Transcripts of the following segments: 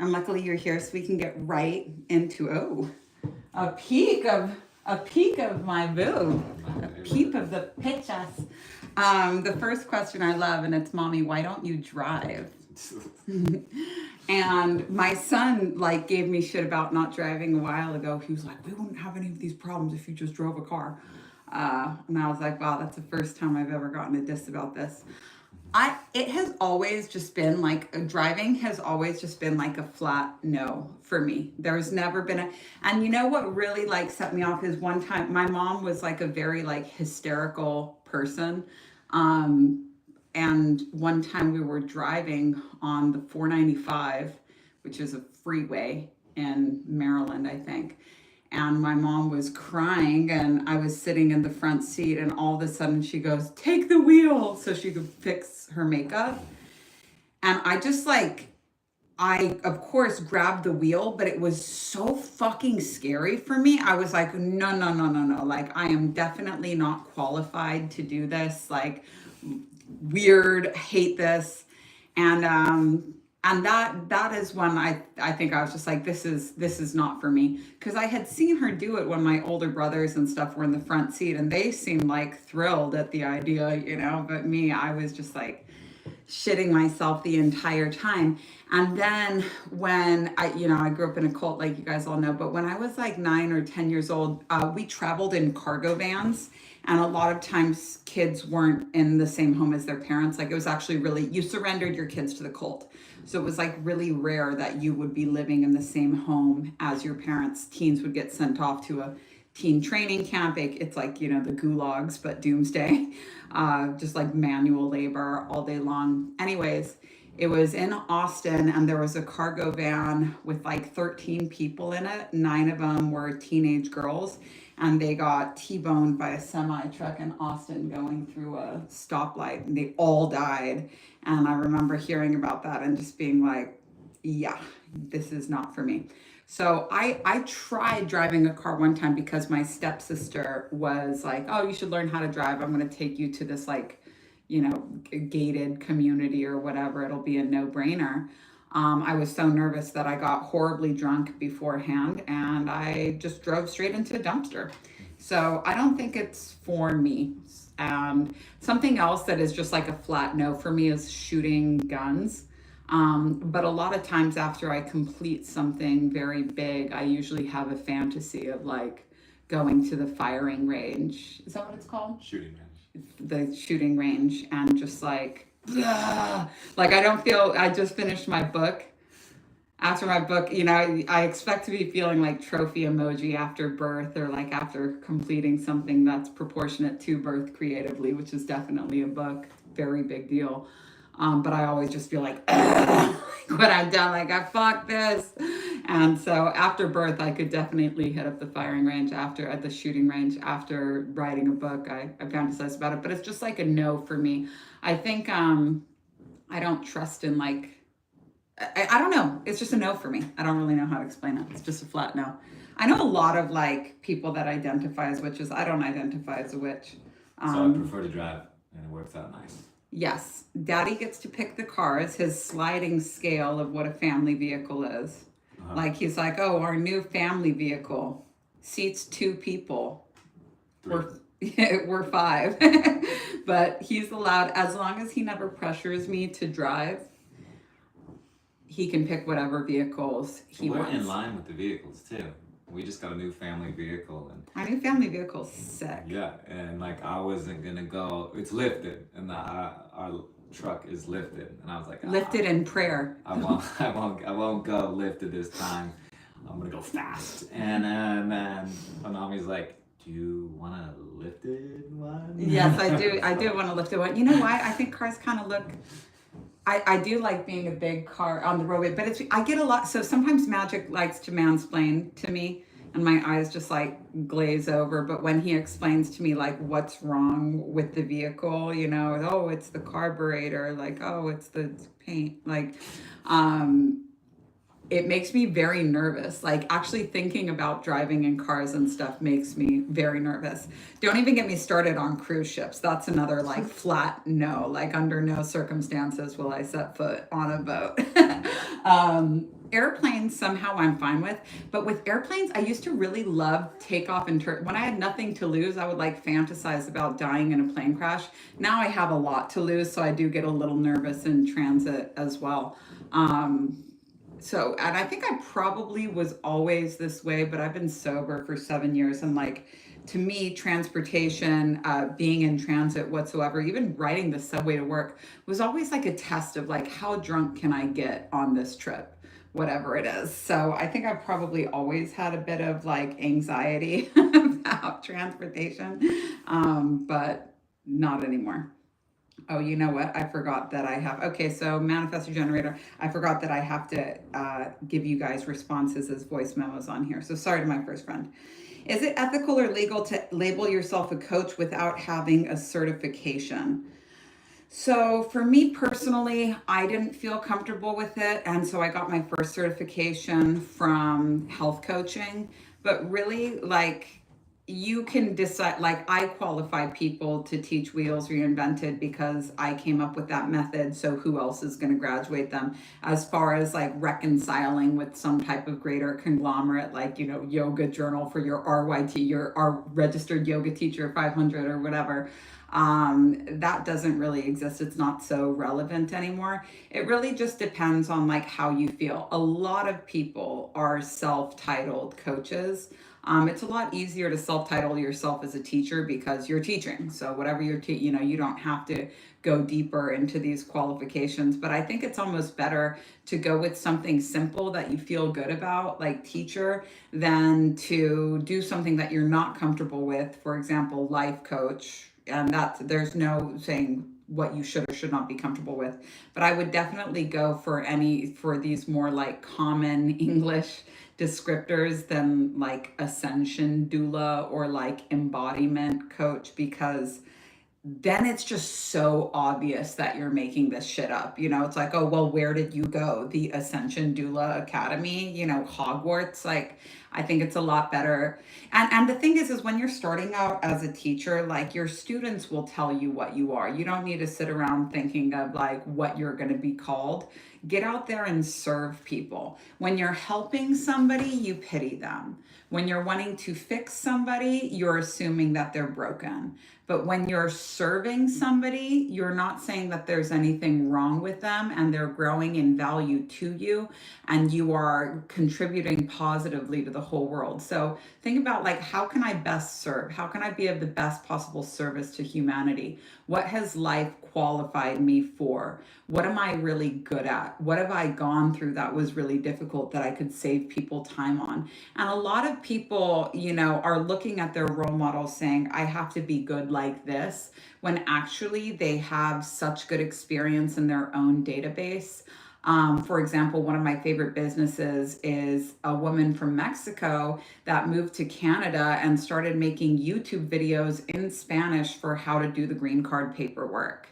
And luckily you're here so we can get right into a peek of my boob, a peep of the pictures. The first question I love, and it's, Mommy, why don't you drive? And my son gave me shit about not driving a while ago. He was like, we wouldn't have any of these problems if you just drove a car. And I was like, wow, that's the first time I've ever gotten a diss about this. It has always just been driving has always just been a flat no for me. There's never been and you know what really set me off is one time my mom was a very hysterical person. And one time we were driving on the 495, which is a freeway in Maryland, I think. And my mom was crying and I was sitting in the front seat, and all of a sudden she goes, take the wheel so she could fix her makeup. And I just I of course grabbed the wheel, but it was so fucking scary for me. I was like, no. I am definitely not qualified to do this. Weird, hate this. And that is when I think I was just like, this is not for me. Because I had seen her do it when my older brothers and stuff were in the front seat, and they seemed thrilled at the idea, but me, I was just shitting myself the entire time. And then when I grew up in a cult, like you guys all know, but when I was 9 or 10 years old, we traveled in cargo vans. And a lot of times kids weren't in the same home as their parents. It was actually really, you surrendered your kids to the cult. So it was really rare that you would be living in the same home as your parents. Teens would get sent off to a teen training camp. It's the gulags, but doomsday, just manual labor all day long. Anyways, it was in Austin, and there was a cargo van with 13 people in it. 9 of them were teenage girls. And they got T-boned by a semi truck in Austin going through a stoplight, and they all died. And I remember hearing about that and just being like, yeah, this is not for me. So I tried driving a car one time because my stepsister was like, oh, you should learn how to drive. I'm going to take you to this gated community or whatever. It'll be a no-brainer. I was so nervous that I got horribly drunk beforehand, and I just drove straight into a dumpster. So I don't think it's for me. And something else that is just a flat no for me is shooting guns. But a lot of times after I complete something very big, I usually have a fantasy of going to the firing range. Is that what it's called? Shooting range. The shooting range, and just I don't feel, I just finished my book. After my book, I expect to be feeling trophy emoji after birth, or after completing something that's proportionate to birth creatively, which is definitely a book, very big deal. But I always just feel when I'm done, I fuck this. And so after birth, I could definitely hit up the firing range at the shooting range after writing a book. I fantasize about it, but it's just a no for me. I think I don't trust in I don't know. It's just a no for me. I don't really know how to explain it. It's just a flat no. I know a lot of people that identify as witches. I don't identify as a witch. So I prefer to drive, and it works out nice. Yes. Daddy gets to pick the cars, his sliding scale of what a family vehicle is. Uh-huh. He's oh, our new family vehicle seats 2 people. 3. We're 5. But he's allowed, as long as he never pressures me to drive, he can pick whatever vehicles he wants. We're in line with the vehicles too. We just got a new family vehicle, and our new family vehicle's sick. Yeah, and I wasn't gonna go. It's lifted, and our truck is lifted, and I was like, lifted in prayer. I won't go lifted this time. I'm gonna go fast. And then Onami's like, do you want a lifted one? Yes, I do. I do want a lifted one. You know why? I think cars kind of look. I do like being a big car on the roadway, but I get a lot. So sometimes Magic likes to mansplain to me, and my eyes just glaze over. But when he explains to me what's wrong with the vehicle, oh, it's the carburetor, oh, it's the paint, it makes me very nervous. Like actually thinking about driving in cars and stuff makes me very nervous. Don't even get me started on cruise ships. That's another like flat no. Like under no circumstances will I set foot on a boat. Airplanes somehow I'm fine with, but with airplanes I used to really love takeoff and turn. When I had nothing to lose, I would like fantasize about dying in a plane crash. Now I have a lot to lose, so I do get a little nervous in transit as well. And I think I probably was always this way, but I've been sober for 7 years. And like, to me, transportation, being in transit whatsoever, even riding the subway to work was always like a test of like, how drunk can I get on this trip? Whatever it is. So I think I've probably always had a bit of like anxiety about transportation, but not anymore. Oh, you know what? I forgot that I have. Okay, so manifestor generator. I forgot that I have to give you guys responses as voice memos on here. So sorry to my first friend. Is it ethical or legal to label yourself a coach without having a certification? So for me personally, I didn't feel comfortable with it. And so I got my first certification from health coaching. But really, like, you can decide, like, I qualify people to teach Wheels Reinvented because I came up with that method. So who else is going to graduate them? As far as like reconciling with some type of greater conglomerate, like, you know, yoga journal for your RYT, your our registered yoga teacher 500 or whatever. That doesn't really exist. It's not so relevant anymore. It really just depends on like how you feel. A lot of people are self-titled coaches. It's a lot easier to self-title yourself as a teacher because you're teaching. So whatever you're you know, you don't have to go deeper into these qualifications. But I think it's almost better to go with something simple that you feel good about, like teacher, than to do something that you're not comfortable with. For example, life coach. And there's no saying what you should or should not be comfortable with. But I would definitely go for these more like common English descriptors than like ascension doula or like embodiment coach, because then it's just so obvious that you're making this shit up. You know, it's like, oh, well, where did you go? The Ascension Doula Academy, you know, Hogwarts. Like, I think it's a lot better. And the thing is when you're starting out as a teacher, like your students will tell you what you are. You don't need to sit around thinking of like what you're going to be called. Get out there and serve people. When you're helping somebody, you pity them. When you're wanting to fix somebody, you're assuming that they're broken. But when you're serving somebody, you're not saying that there's anything wrong with them and they're growing in value to you and you are contributing positively to the whole world. So think about like, how can I best serve? How can I be of the best possible service to humanity? What has life qualified me for? What am I really good at? What have I gone through that was really difficult that I could save people time on? And a lot of people, you know, are looking at their role models saying, I have to be good like this, when actually they have such good experience in their own database. For example, one of my favorite businesses is a woman from Mexico that moved to Canada and started making YouTube videos in Spanish for how to do the green card paperwork.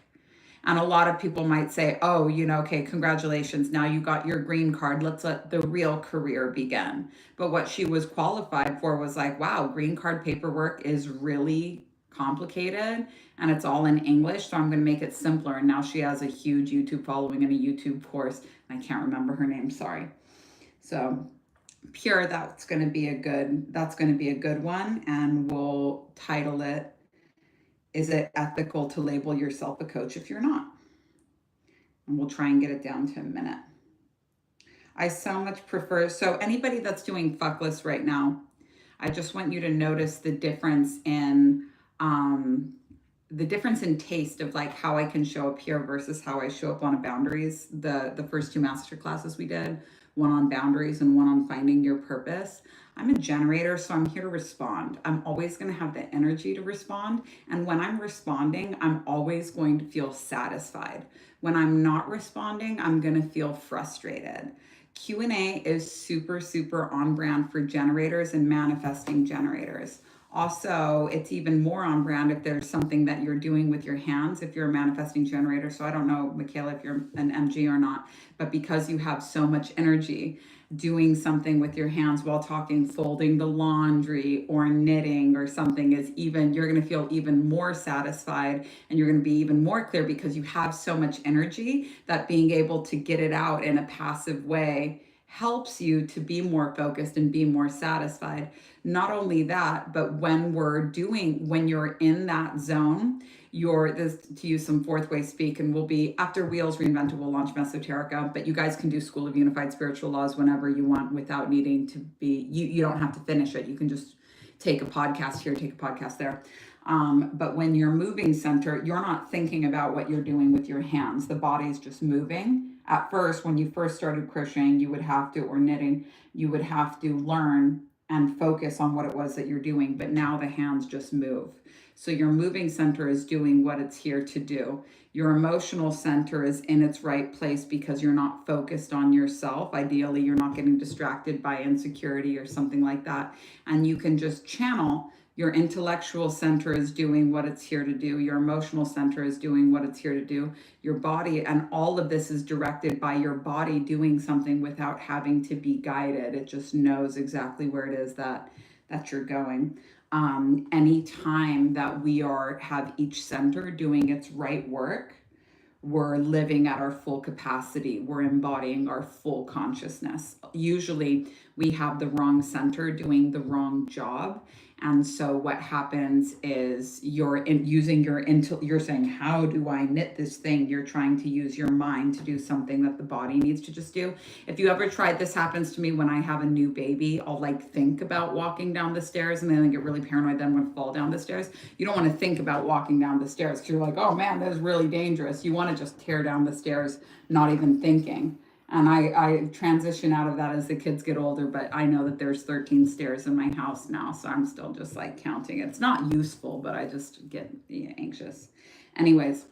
And a lot of people might say, oh, you know, okay, congratulations. Now you got your green card. Let's let the real career begin. But what she was qualified for was like, wow, green card paperwork is really complicated and it's all in English. So I'm going to make it simpler. And now she has a huge YouTube following and a YouTube course. I can't remember her name. Sorry. So Pure, that's going to be a good one. And we'll title it, is it ethical to label yourself a coach if you're not? And we'll try and get it down to a minute. I so much prefer, so anybody that's doing fuckless right now, I just want you to notice the difference in taste of like how I can show up here versus how I show up on a boundaries. The first two master classes we did, one on boundaries and one on finding your purpose. I'm a generator, so I'm here to respond. I'm always going to have the energy to respond. And when I'm responding, I'm always going to feel satisfied. When I'm not responding, I'm going to feel frustrated. Q&A is super, super on brand for generators and manifesting generators. Also, it's even more on brand if there's something that you're doing with your hands, if you're a manifesting generator. So I don't know, Michaela, if you're an MG or not, but because you have so much energy, doing something with your hands while talking, folding the laundry or knitting or something is even, you're going to feel even more satisfied, and you're going to be even more clear because you have so much energy that being able to get it out in a passive way helps you to be more focused and be more satisfied. Not only that, but when you're in that zone, to use some fourth way speak, and we'll be after Wheels Reinvented, we'll launch Mesoterica, but you guys can do School of Unified Spiritual Laws whenever you want without needing to be, you don't have to finish it. You can just take a podcast here, take a podcast there. But when you're moving center, you're not thinking about what you're doing with your hands. The body's just moving. At first, when you first started crocheting, or knitting, you would have to learn and focus on what it was that you're doing. But now the hands just move. So your moving center is doing what it's here to do. Your emotional center is in its right place because you're not focused on yourself. Ideally, you're not getting distracted by insecurity or something like that. And you can just channel. Your intellectual center is doing what it's here to do. Your emotional center is doing what it's here to do. Your body, and all of this is directed by your body doing something without having to be guided. It just knows exactly where it is that you're going. Anytime that we have each center doing its right work, we're living at our full capacity. We're embodying our full consciousness. Usually we have the wrong center doing the wrong job. And so what happens is you're saying, how do I knit this thing? You're trying to use your mind to do something that the body needs to just do. If you ever tried, this happens to me when I have a new baby, I'll think about walking down the stairs, and then I get really paranoid then when I fall down the stairs. You don't want to think about walking down the stairs because you're like, oh man, that is really dangerous. You want to just tear down the stairs, not even thinking. And I transition out of that as the kids get older, but I know that there's 13 stairs in my house now, so I'm still just counting. It's not useful, but I just get anxious. Anyways,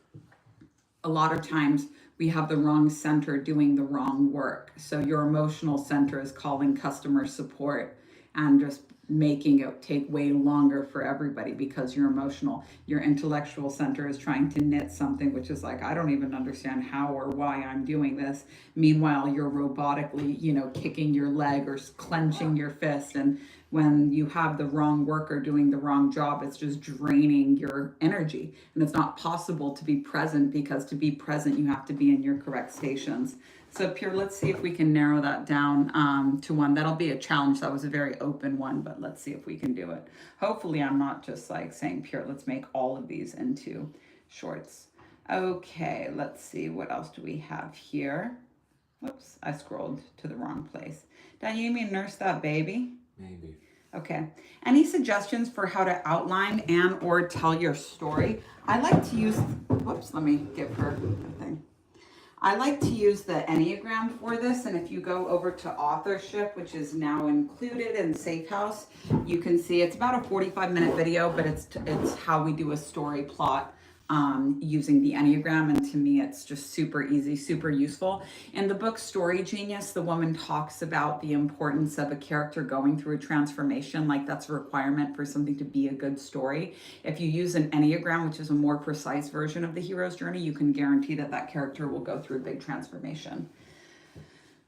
a lot of times we have the wrong center doing the wrong work. So your emotional center is calling customer support and just making it take way longer for everybody because you're emotional. Your intellectual center is trying to knit something, which is I don't even understand how or why I'm doing this. Meanwhile, you're robotically, kicking your leg or clenching your fist. And when you have the wrong worker doing the wrong job, it's just draining your energy. And it's not possible to be present, because to be present, you have to be in your correct stations. So Pure, let's see if we can narrow that down to one. That'll be a challenge. That was a very open one, but let's see if we can do it. Hopefully I'm not just saying, Pure, let's make all of these into shorts. Okay, let's see. What else do we have here? Whoops, I scrolled to the wrong place. Dan, you need me to nurse that baby? Maybe. Okay. Any suggestions for how to outline and or tell your story? I like to use, whoops, let me give her the thing. I like to use the Enneagram for this, and if you go over to authorship, which is now included in Safehouse, you can see it's about a 45-minute video, but it's how we do a story plot using the Enneagram, and to me it's just super easy, super useful. In the book Story Genius, the woman talks about the importance of a character going through a transformation, that's a requirement for something to be a good story. If you use an Enneagram, which is a more precise version of the hero's journey, you can guarantee that character will go through a big transformation.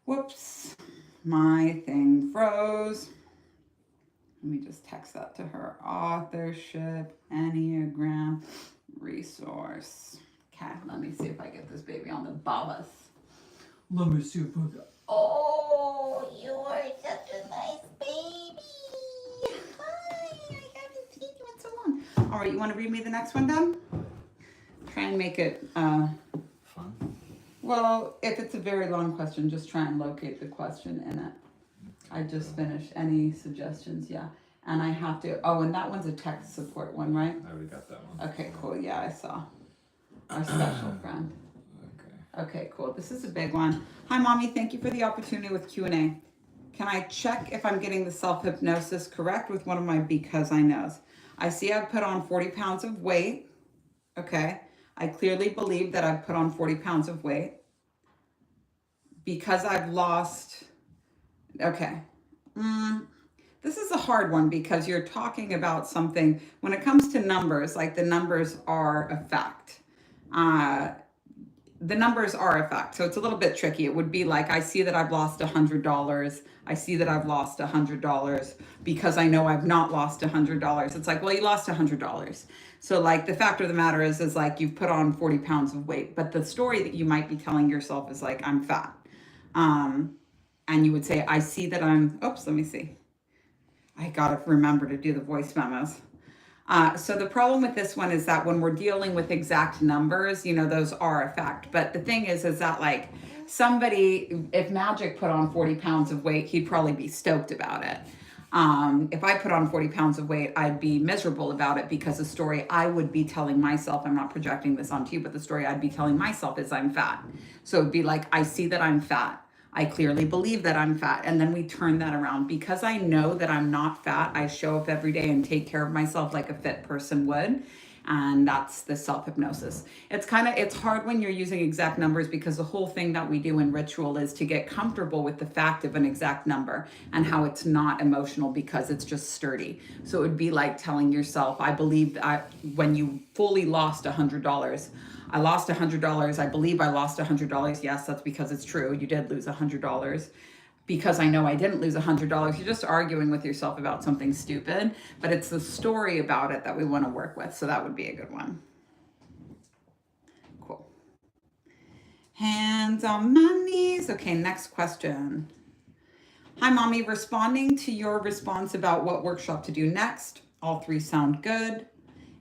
Whoops, my thing froze. Let me just text that to her. Authorship, Enneagram, resource. Okay, let me see if I get this baby on the ballast. Let me see if I got. Oh, you are such a nice baby. Hi, I haven't seen you in so long. All right, you want to read me the next one, Deb? Try and make it fun. Well, if it's a very long question, just try and locate the question in it. I just finished. Any suggestions? Yeah. And I have to, and that one's a tech support one, right? I already got that one. Okay, cool. Yeah, I saw. Our special friend. Okay, cool. This is a big one. Hi, Mommy. Thank you for the opportunity with Q&A. Can I check if I'm getting the self-hypnosis correct with one of my because I knows? I see I've put on 40 pounds of weight. Okay. I clearly believe that I've put on 40 pounds of weight. Because I've lost... Okay. This is a hard one because you're talking about something, when it comes to numbers, like the numbers are a fact. Uh, the numbers are a fact. So it's a little bit tricky. It would be like, I see that I've lost $100. I see that I've lost $100 because I know I've not lost $100. It's like, well, you lost $100. So like the fact of the matter is like you've put on 40 pounds of weight, but the story that you might be telling yourself is like, I'm fat. And you would say, I see that I'm, oops, let me see. I gotta remember to do the voice memos. So the problem with this one is that when we're dealing with exact numbers, you know, those are a fact. But the thing is that like somebody, if Magic put on 40 pounds of weight, he'd probably be stoked about it. If I put on 40 pounds of weight, I'd be miserable about it because the story I would be telling myself, I'm not projecting this onto you, but the story I'd be telling myself is I'm fat. So it'd be like, I see that I'm fat. I clearly believe that I'm fat. And then we turn that around. Because I know that I'm not fat, I show up every day and take care of myself like a fit person would. And that's the self-hypnosis. It's hard when you're using exact numbers because the whole thing that we do in ritual is to get comfortable with the fact of an exact number and how it's not emotional because it's just sturdy. So it would be like telling yourself, I believe that when you fully lost $100, I lost $100. I believe I lost $100. Yes, that's because it's true. You did lose $100. Because I know I didn't lose $100. You're just arguing with yourself about something stupid, but it's the story about it that we want to work with. So that would be a good one. Cool. Hands on my knees. Okay, next question. Hi, Mommy. Responding to your response about what workshop to do next. All three sound good.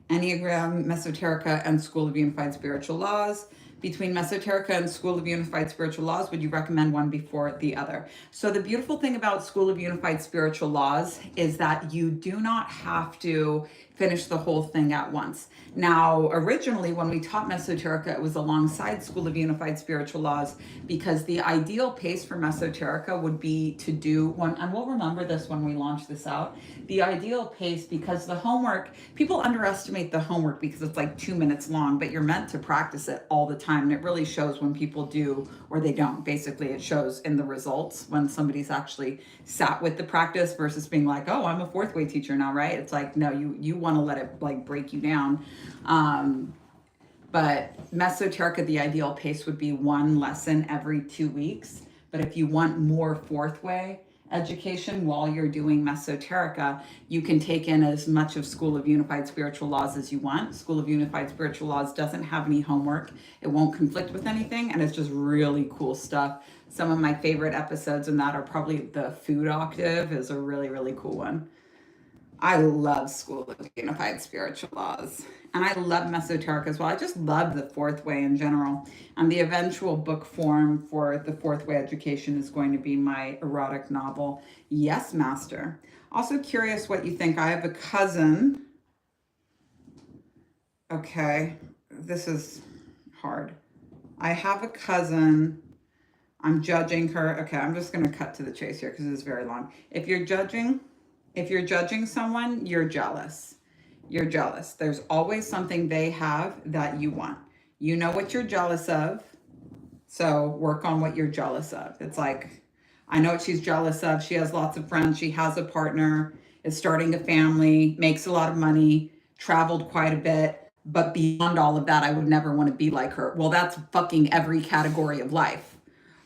Enneagram, Mesoterica, and School of Unified Spiritual Laws. Between Mesoterica and School of Unified Spiritual Laws, would you recommend one before the other? So the beautiful thing about School of Unified Spiritual Laws is that you do not have to finish the whole thing at once. Now, originally, when we taught Mesoterica, it was alongside School of Unified Spiritual Laws because the ideal pace for Mesoterica would be to do one, and we'll remember this when we launch this out, the ideal pace, because the homework, people underestimate the homework because it's like 2 minutes long, but you're meant to practice it all the time. And it really shows when people do or they don't. Basically, it shows in the results when somebody's actually sat with the practice versus being like, oh, I'm a fourth way teacher now, right? It's like, no, you want to let it like break you down. But Mesoterica, the ideal pace would be one lesson every 2 weeks. But if you want more fourth way education while you're doing Mesoterica, you can take in as much of School of Unified Spiritual Laws as you want. School of Unified Spiritual Laws doesn't have any homework. It won't conflict with anything, and it's just really cool stuff. Some of my favorite episodes in that are probably the food octave is a really, really cool one. I love School of Unified Spiritual Laws. And I love Mesoterica as well. I just love the fourth way in general. And the eventual book form for the fourth way education is going to be my erotic novel, Yes, Master. Also curious what you think. I have a cousin. Okay, this is hard. I have a cousin. I'm judging her. Okay, I'm just going to cut to the chase here because it's very long. If you're judging someone, you're jealous. You're jealous. There's always something they have that you want. You know what you're jealous of, so work on what you're jealous of. It's like, I know what she's jealous of. She has lots of friends. She has a partner, is starting a family, makes a lot of money, traveled quite a bit. But beyond all of that, I would never want to be like her. Well, that's fucking every category of life.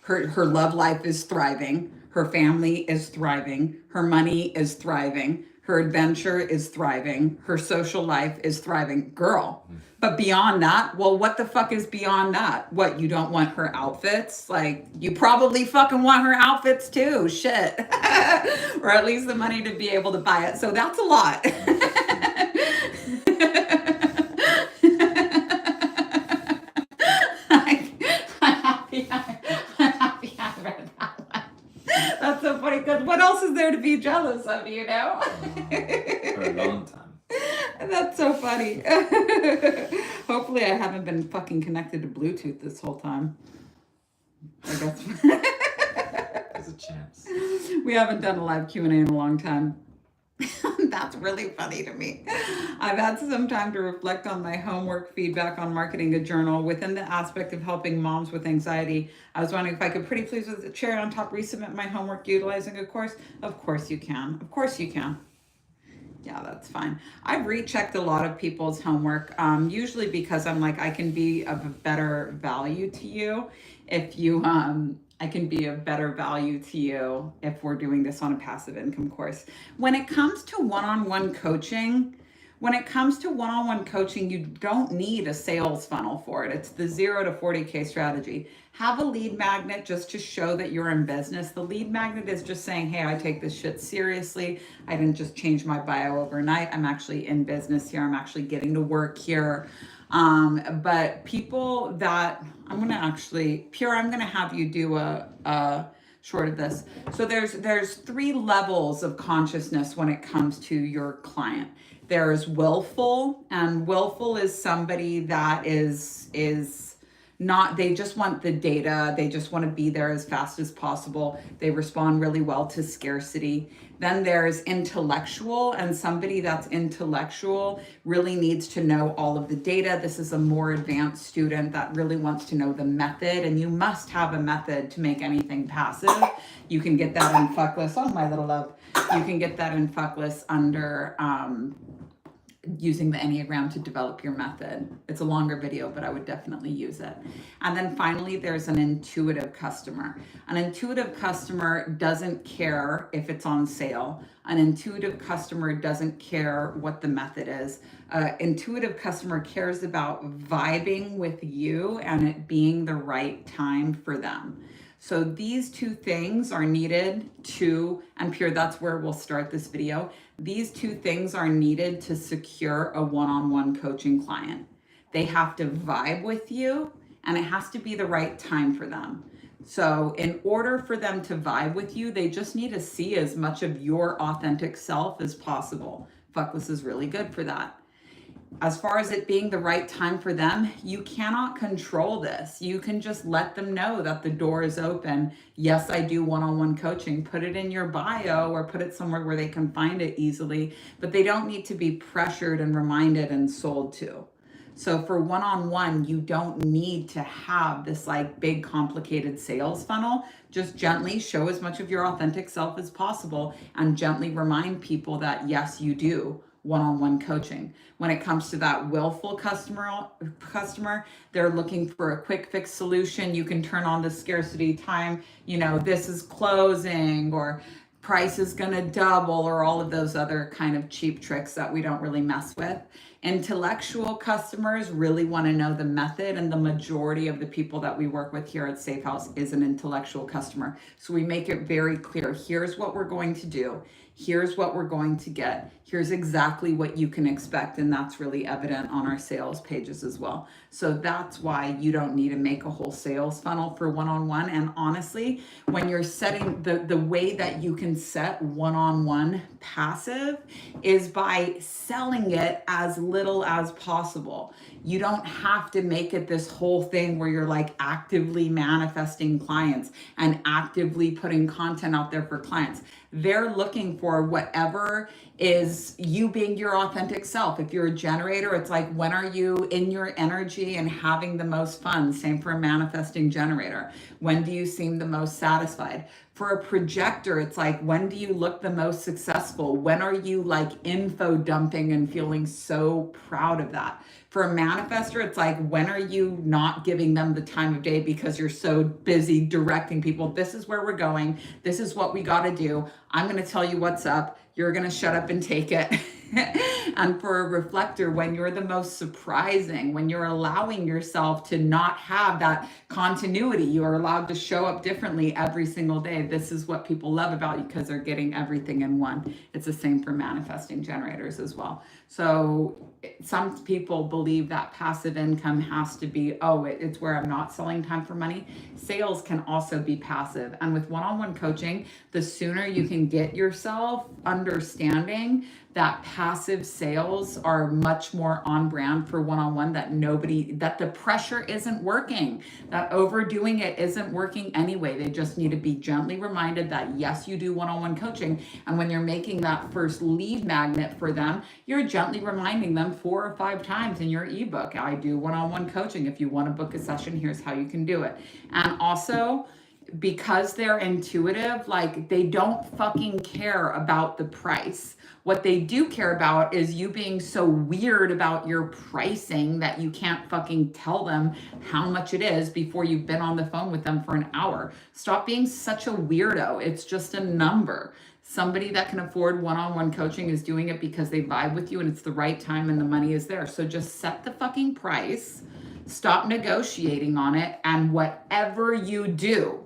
Her love life is thriving. Her family is thriving. Her money is thriving. Her adventure is thriving. Her social life is thriving. Girl. But beyond that, well, what the fuck is beyond that? What, you don't want her outfits? Like, you probably fucking want her outfits too. Shit. Or at least the money to be able to buy it. So that's a lot. That's so funny because what else is there to be jealous of, you know? For a long time. That's so funny. Hopefully I haven't been fucking connected to Bluetooth this whole time. I guess. There's a chance. We haven't done a live Q&A in a long time. That's really funny to me. I've had some time to reflect on my homework feedback on marketing a journal within the aspect of helping moms with anxiety. I was wondering if I could pretty please with the chair on top resubmit my homework utilizing a course. Of course you can. Of course you can. Yeah, that's fine. I've rechecked a lot of people's homework, usually because I'm like, I can be of a better value to you if you, I can be of better value to you if we're doing this on a passive income course. When it comes to one-on-one coaching, you don't need a sales funnel for it. It's the 0 to 40K strategy. Have a lead magnet just to show that you're in business. The lead magnet is just saying, hey, I take this shit seriously. I didn't just change my bio overnight. I'm actually in business here. I'm actually getting to work here. But people that I'm going to actually, Pure, I'm going to have you do a short of this. So there's 3 levels of consciousness when it comes to your client. There's willful, and willful is somebody that is not, they just want the data. They just want to be there as fast as possible. They respond really well to scarcity. Then there's intellectual, and somebody that's intellectual really needs to know all of the data. This is a more advanced student that really wants to know the method, and you must have a method to make anything passive. You can get that in Fuckless. Oh, my little love. You can get that in Fuckless under using the Enneagram to develop your method. It's a longer video, but I would definitely use it. And then finally, there's an intuitive customer. An intuitive customer doesn't care if it's on sale. An intuitive customer doesn't care what the method is. Intuitive customer cares about vibing with you and it being the right time for them. So these 2 things are needed to, and Pure, that's where we'll start this video. These 2 things are needed to secure a one-on-one coaching client. They have to vibe with you and it has to be the right time for them. So in order for them to vibe with you, they just need to see as much of your authentic self as possible. Fuckless is really good for that. As far as it being the right time for them, you cannot control this. You can just let them know that the door is open. Yes, I do one-on-one coaching. Put it in your bio or put it somewhere where they can find it easily, but they don't need to be pressured and reminded and sold to. So for one-on-one, you don't need to have this like big complicated sales funnel. Just gently show as much of your authentic self as possible and gently remind people that yes, you do one-on-one coaching. When it comes to that willful customer, they're looking for a quick fix solution. You can turn on the scarcity time, this is closing or price is gonna double or all of those other kind of cheap tricks that we don't really mess with. Intellectual customers really want to know the method, and the majority of the people that we work with here at Safehouse is an intellectual customer. So we make it very clear, here's what we're going to do. Here's what we're going to get. Here's exactly what you can expect. And that's really evident on our sales pages as well. So that's why you don't need to make a whole sales funnel for one-on-one. And honestly, when you're setting the way that you can set one-on-one passive is by selling it as little as possible. You don't have to make it this whole thing where you're like actively manifesting clients and actively putting content out there for clients. They're looking for whatever is you being your authentic self. If you're a generator, it's like, when are you in your energy and having the most fun? Same for a manifesting generator. When do you seem the most satisfied? For a projector, it's like, when do you look the most successful? When are you like info dumping and feeling so proud of that? For a manifester, it's like, when are you not giving them the time of day because you're so busy directing people? This is where we're going. This is what we got to do. I'm going to tell you what's up. You're going to shut up and take it. And for a reflector, when you're the most surprising, when you're allowing yourself to not have that continuity, you are allowed to show up differently every single day. This is what people love about you because they're getting everything in one. It's the same for manifesting generators as well. So some people believe that passive income has to be, it's where I'm not selling time for money. Sales can also be passive. And with one-on-one coaching, the sooner you can get yourself under understanding that passive sales are much more on brand for one-on-one, that the pressure isn't working, that overdoing it isn't working anyway. They just need to be gently reminded that yes, you do one-on-one coaching. And when you're making that first lead magnet for them, you're gently reminding them 4 or 5 times in your ebook, I do one-on-one coaching. If you want to book a session, here's how you can do it. And also, because they're intuitive, like they don't fucking care about the price. What they do care about is you being so weird about your pricing that you can't fucking tell them how much it is before you've been on the phone with them for an hour. Stop being such a weirdo. It's just a number. Somebody that can afford one-on-one coaching is doing it because they vibe with you and it's the right time and the money is there. So just set the fucking price, stop negotiating on it, and whatever you do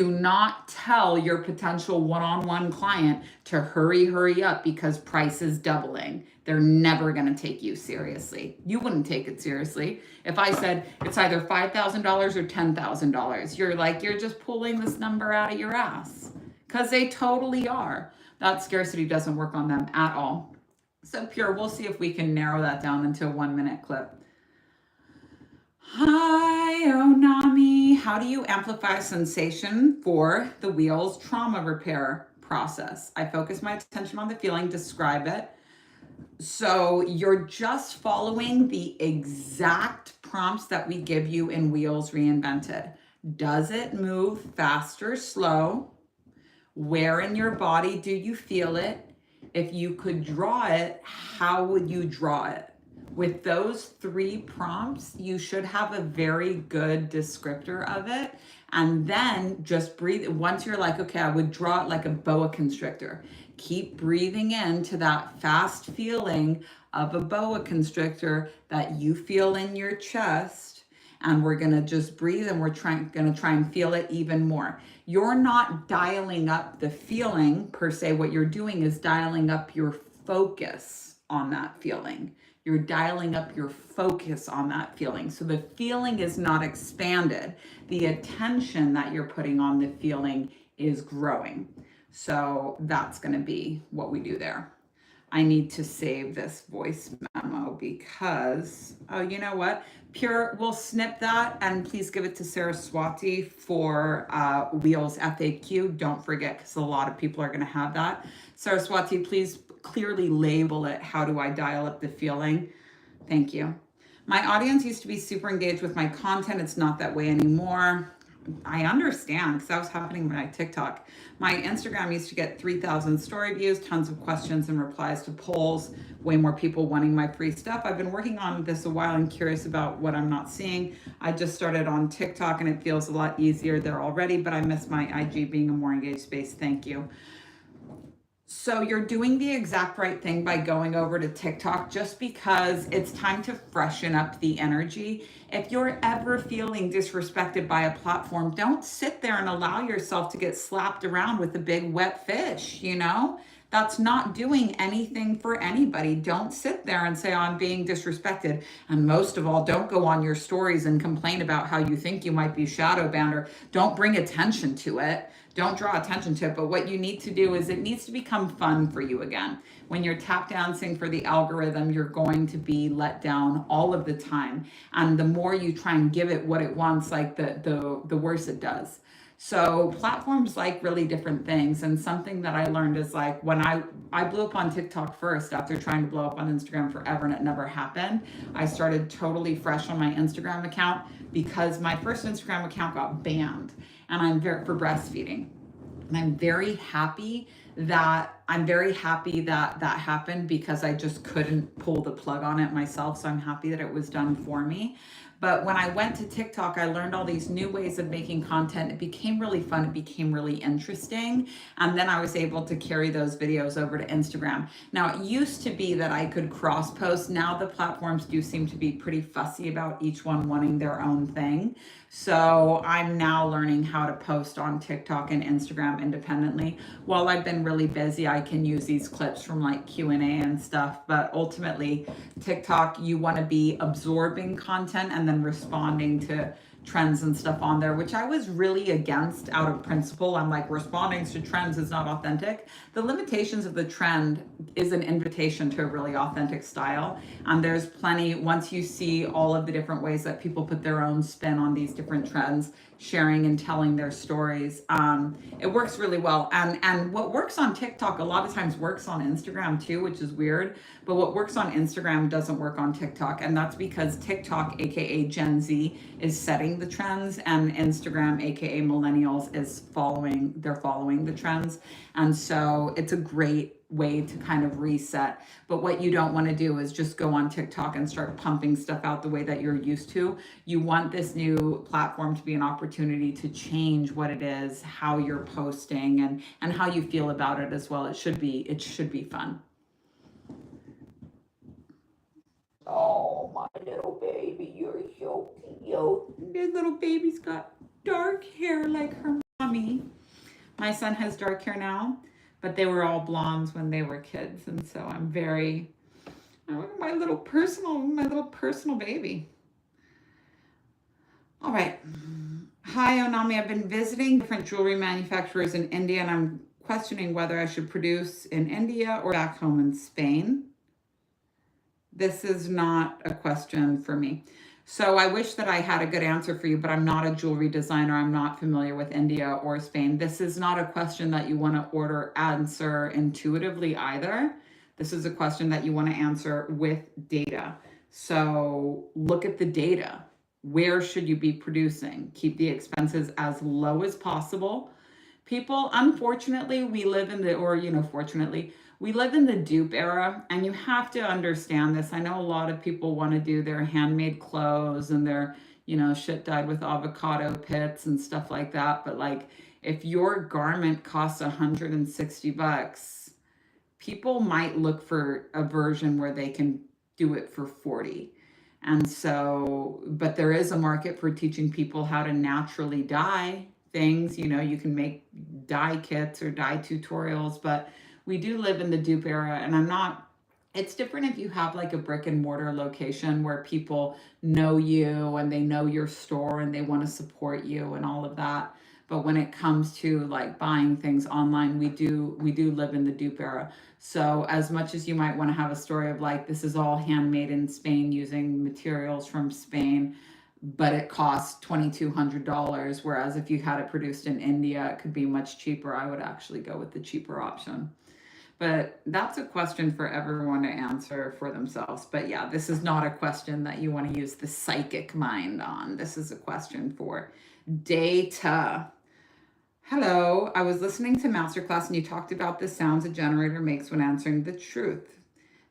not tell your potential one-on-one client to hurry up because price is doubling. They're never going to take you seriously. You wouldn't take it seriously. If I said it's either $5,000 or $10,000, you're just pulling this number out of your ass, because they totally are. That scarcity doesn't work on them at all. So Pure, we'll see if we can narrow that down into a 1-minute clip. Hi, Onami. How do you amplify sensation for the wheels trauma repair process? I focus my attention on the feeling, describe it. So you're just following the exact prompts that we give you in Wheels Reinvented. Does it move fast or slow? Where in your body do you feel it? If you could draw it, how would you draw it? With those 3 prompts, you should have a very good descriptor of it. And then just breathe. Once you're like, okay, I would draw it like a boa constrictor. Keep breathing into that fast feeling of a boa constrictor that you feel in your chest. And we're going to just breathe, and we're going to try and feel it even more. You're not dialing up the feeling per se. What you're doing is dialing up your focus on that feeling. You're dialing up your focus on that feeling. So the feeling is not expanded. The attention that you're putting on the feeling is growing. So that's going to be what we do there. I need to save this voice memo because, oh, you know what? Pure, we'll snip that, and please give it to Saraswati for Wheels FAQ. Don't forget, because a lot of people are going to have that. Saraswati, please clearly label it. How do I dial up the feeling? Thank you. My audience used to be super engaged with my content. It's not that way anymore. I understand, because that was happening with my TikTok. My Instagram used to get 3,000 story views, tons of questions and replies to polls, way more people wanting my free stuff. I've been working on this a while and curious about what I'm not seeing. I just started on TikTok and it feels a lot easier there already, but I miss my IG being a more engaged space. Thank you. So you're doing the exact right thing by going over to TikTok, just because it's time to freshen up the energy. If you're ever feeling disrespected by a platform, don't sit there and allow yourself to get slapped around with a big wet fish, you know? That's not doing anything for anybody. Don't sit there and say, oh, I'm being disrespected. And most of all, don't go on your stories and complain about how you think you might be shadow banned, or don't bring attention to it. Don't draw attention to it. But what you need to do is it needs to become fun for you again. When you're tap dancing for the algorithm, you're going to be let down all of the time. And the more you try and give it what it wants, like the worse it does. So platforms like really different things. And something that I learned is, like, when I blew up on TikTok first after trying to blow up on Instagram forever and it never happened, I started totally fresh on my Instagram account because my first Instagram account got banned, and I'm for breastfeeding. And I'm very happy that that happened, because I just couldn't pull the plug on it myself. So I'm happy that it was done for me. But when I went to TikTok, I learned all these new ways of making content. It became really fun. It became really interesting. And then I was able to carry those videos over to Instagram. Now, it used to be that I could cross post. Now the platforms do seem to be pretty fussy about each one wanting their own thing. So I'm now learning how to post on TikTok and Instagram independently. While I've been really busy, I can use these clips from like Q&A and stuff. But ultimately, TikTok, you want to be absorbing content and then responding trends and stuff on there, which I was really against out of principle. I'm like, responding to trends is not authentic. The limitations of the trend is an invitation to a really authentic style. And there's plenty, once you see all of the different ways that people put their own spin on these different trends, sharing and telling their stories, it works really well. And what works on TikTok a lot of times works on Instagram too, which is weird. But what works on Instagram doesn't work on TikTok. And that's because TikTok, aka Gen Z, is setting the trends, and Instagram, aka millennials, is following the trends. And so it's a great way to kind of reset. But what you don't want to do is just go on TikTok and start pumping stuff out the way that you're used to. You want this new platform to be an opportunity to change what it is, how you're posting, and how you feel about it as well. It should be fun. Oh, my little baby, you're so cute. This little baby's got dark hair like her mommy. My son has dark hair now, but they were all blondes when they were kids, and so I'm my little personal baby. All right. Hi, Onami. I've been visiting different jewelry manufacturers in India, and I'm questioning whether I should produce in India or back home in Spain. This is not a question for me. So I wish that I had a good answer for you, but I'm not a jewelry designer. I'm not familiar with India or Spain. This is not a question that you want to answer intuitively either. This is a question that you want to answer with data. So look at the data. Where should you be producing? Keep the expenses as low as possible. People, unfortunately, fortunately, we live in the dupe era, and you have to understand this. I know a lot of people want to do their handmade clothes and their, shit dyed with avocado pits and stuff like that. But like, if your garment costs $160, people might look for a version where they can do it for 40. And so, but there is a market for teaching people how to naturally dye things. You can make dye kits or dye tutorials, but we do live in the dupe era, and it's different if you have like a brick and mortar location where people know you and they know your store and they want to support you and all of that. But when it comes to like buying things online, we do live in the dupe era. So as much as you might want to have a story of like, this is all handmade in Spain using materials from Spain, but it costs $2,200, whereas if you had it produced in India, it could be much cheaper. I would actually go with the cheaper option. But that's a question for everyone to answer for themselves. But yeah, this is not a question that you want to use the psychic mind on. This is a question for data. Hello, I was listening to Masterclass and you talked about the sounds a generator makes when answering the truth.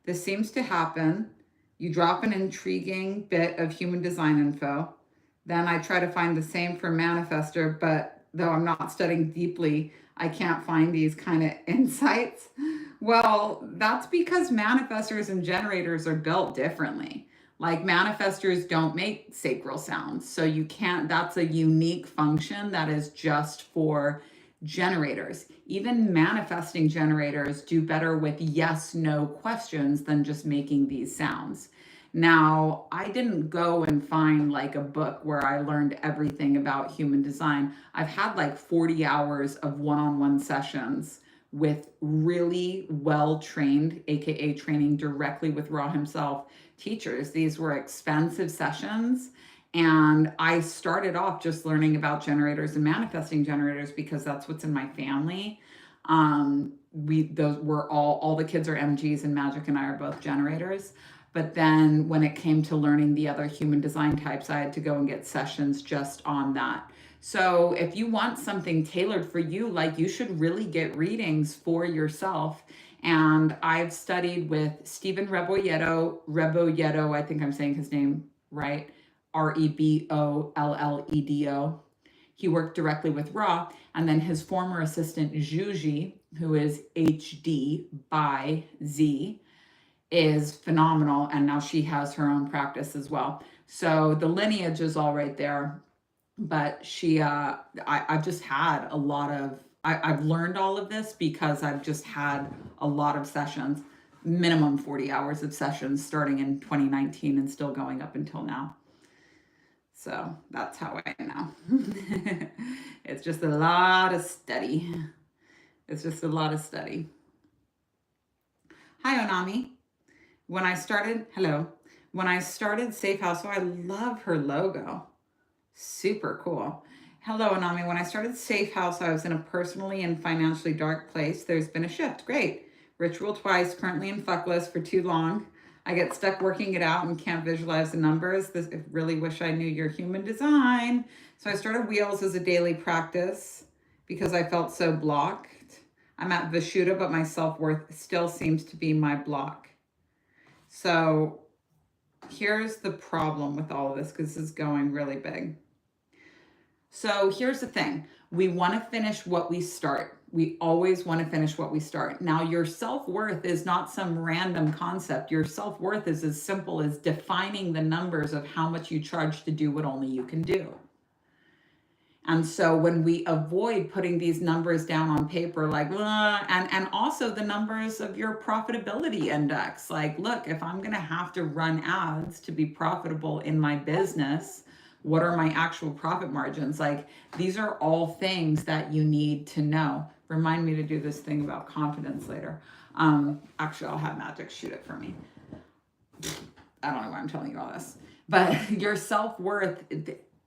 This seems to happen. You drop an intriguing bit of human design info. Then I try to find the same for manifester, but though I'm not studying deeply, I can't find these kind of insights. Well, that's because manifestors and generators are built differently. Like manifestors don't make sacral sounds. So that's a unique function that is just for generators. Even manifesting generators do better with yes, no questions than just making these sounds. Now, I didn't go and find like a book where I learned everything about human design. I've had like 40 hours of one-on-one sessions with really well-trained, aka training directly with Ra himself, teachers. These were expensive sessions. And I started off just learning about generators and manifesting generators because that's what's in my family. Those were all the kids are MGs, and Magic and I are both generators. But then when it came to learning the other human design types, I had to go and get sessions just on that. So if you want something tailored for you, like you should really get readings for yourself. And I've studied with Stephen Rebolledo, I think I'm saying his name right, Rebolledo. He worked directly with Ra, and then his former assistant, Juji, who is HD by Z, is phenomenal, and now she has her own practice as well. So the lineage is all right there, but I've just had a lot of, I've learned all of this because I've just had a lot of sessions, minimum 40 hours of sessions starting in 2019 and still going up until now. So that's how I know. It's just a lot of study. It's just a lot of study. Hi, Onami. When I started Safehouse, oh, I love her logo. Super cool. Hello, Onami. When I started Safehouse, I was in a personally and financially dark place. There's been a shift. Great. Ritual twice, currently in fuckless for too long. I get stuck working it out and can't visualize the numbers. I really wish I knew your human design. So I started Wheels as a daily practice because I felt so blocked. I'm at Vishuddha, but my self-worth still seems to be my block. So here's the problem with all of this, because this is going really big. So here's the thing. We want to finish what we start. We always want to finish what we start. Now, your self-worth is not some random concept. Your self-worth is as simple as defining the numbers of how much you charge to do what only you can do. And so when we avoid putting these numbers down on paper, like, and also the numbers of your profitability index, like, look, if I'm going to have to run ads to be profitable in my business, what are my actual profit margins? Like, these are all things that you need to know. Remind me to do this thing about confidence later. Actually, I'll have Magic shoot it for me. I don't know why I'm telling you all this, but your self-worth,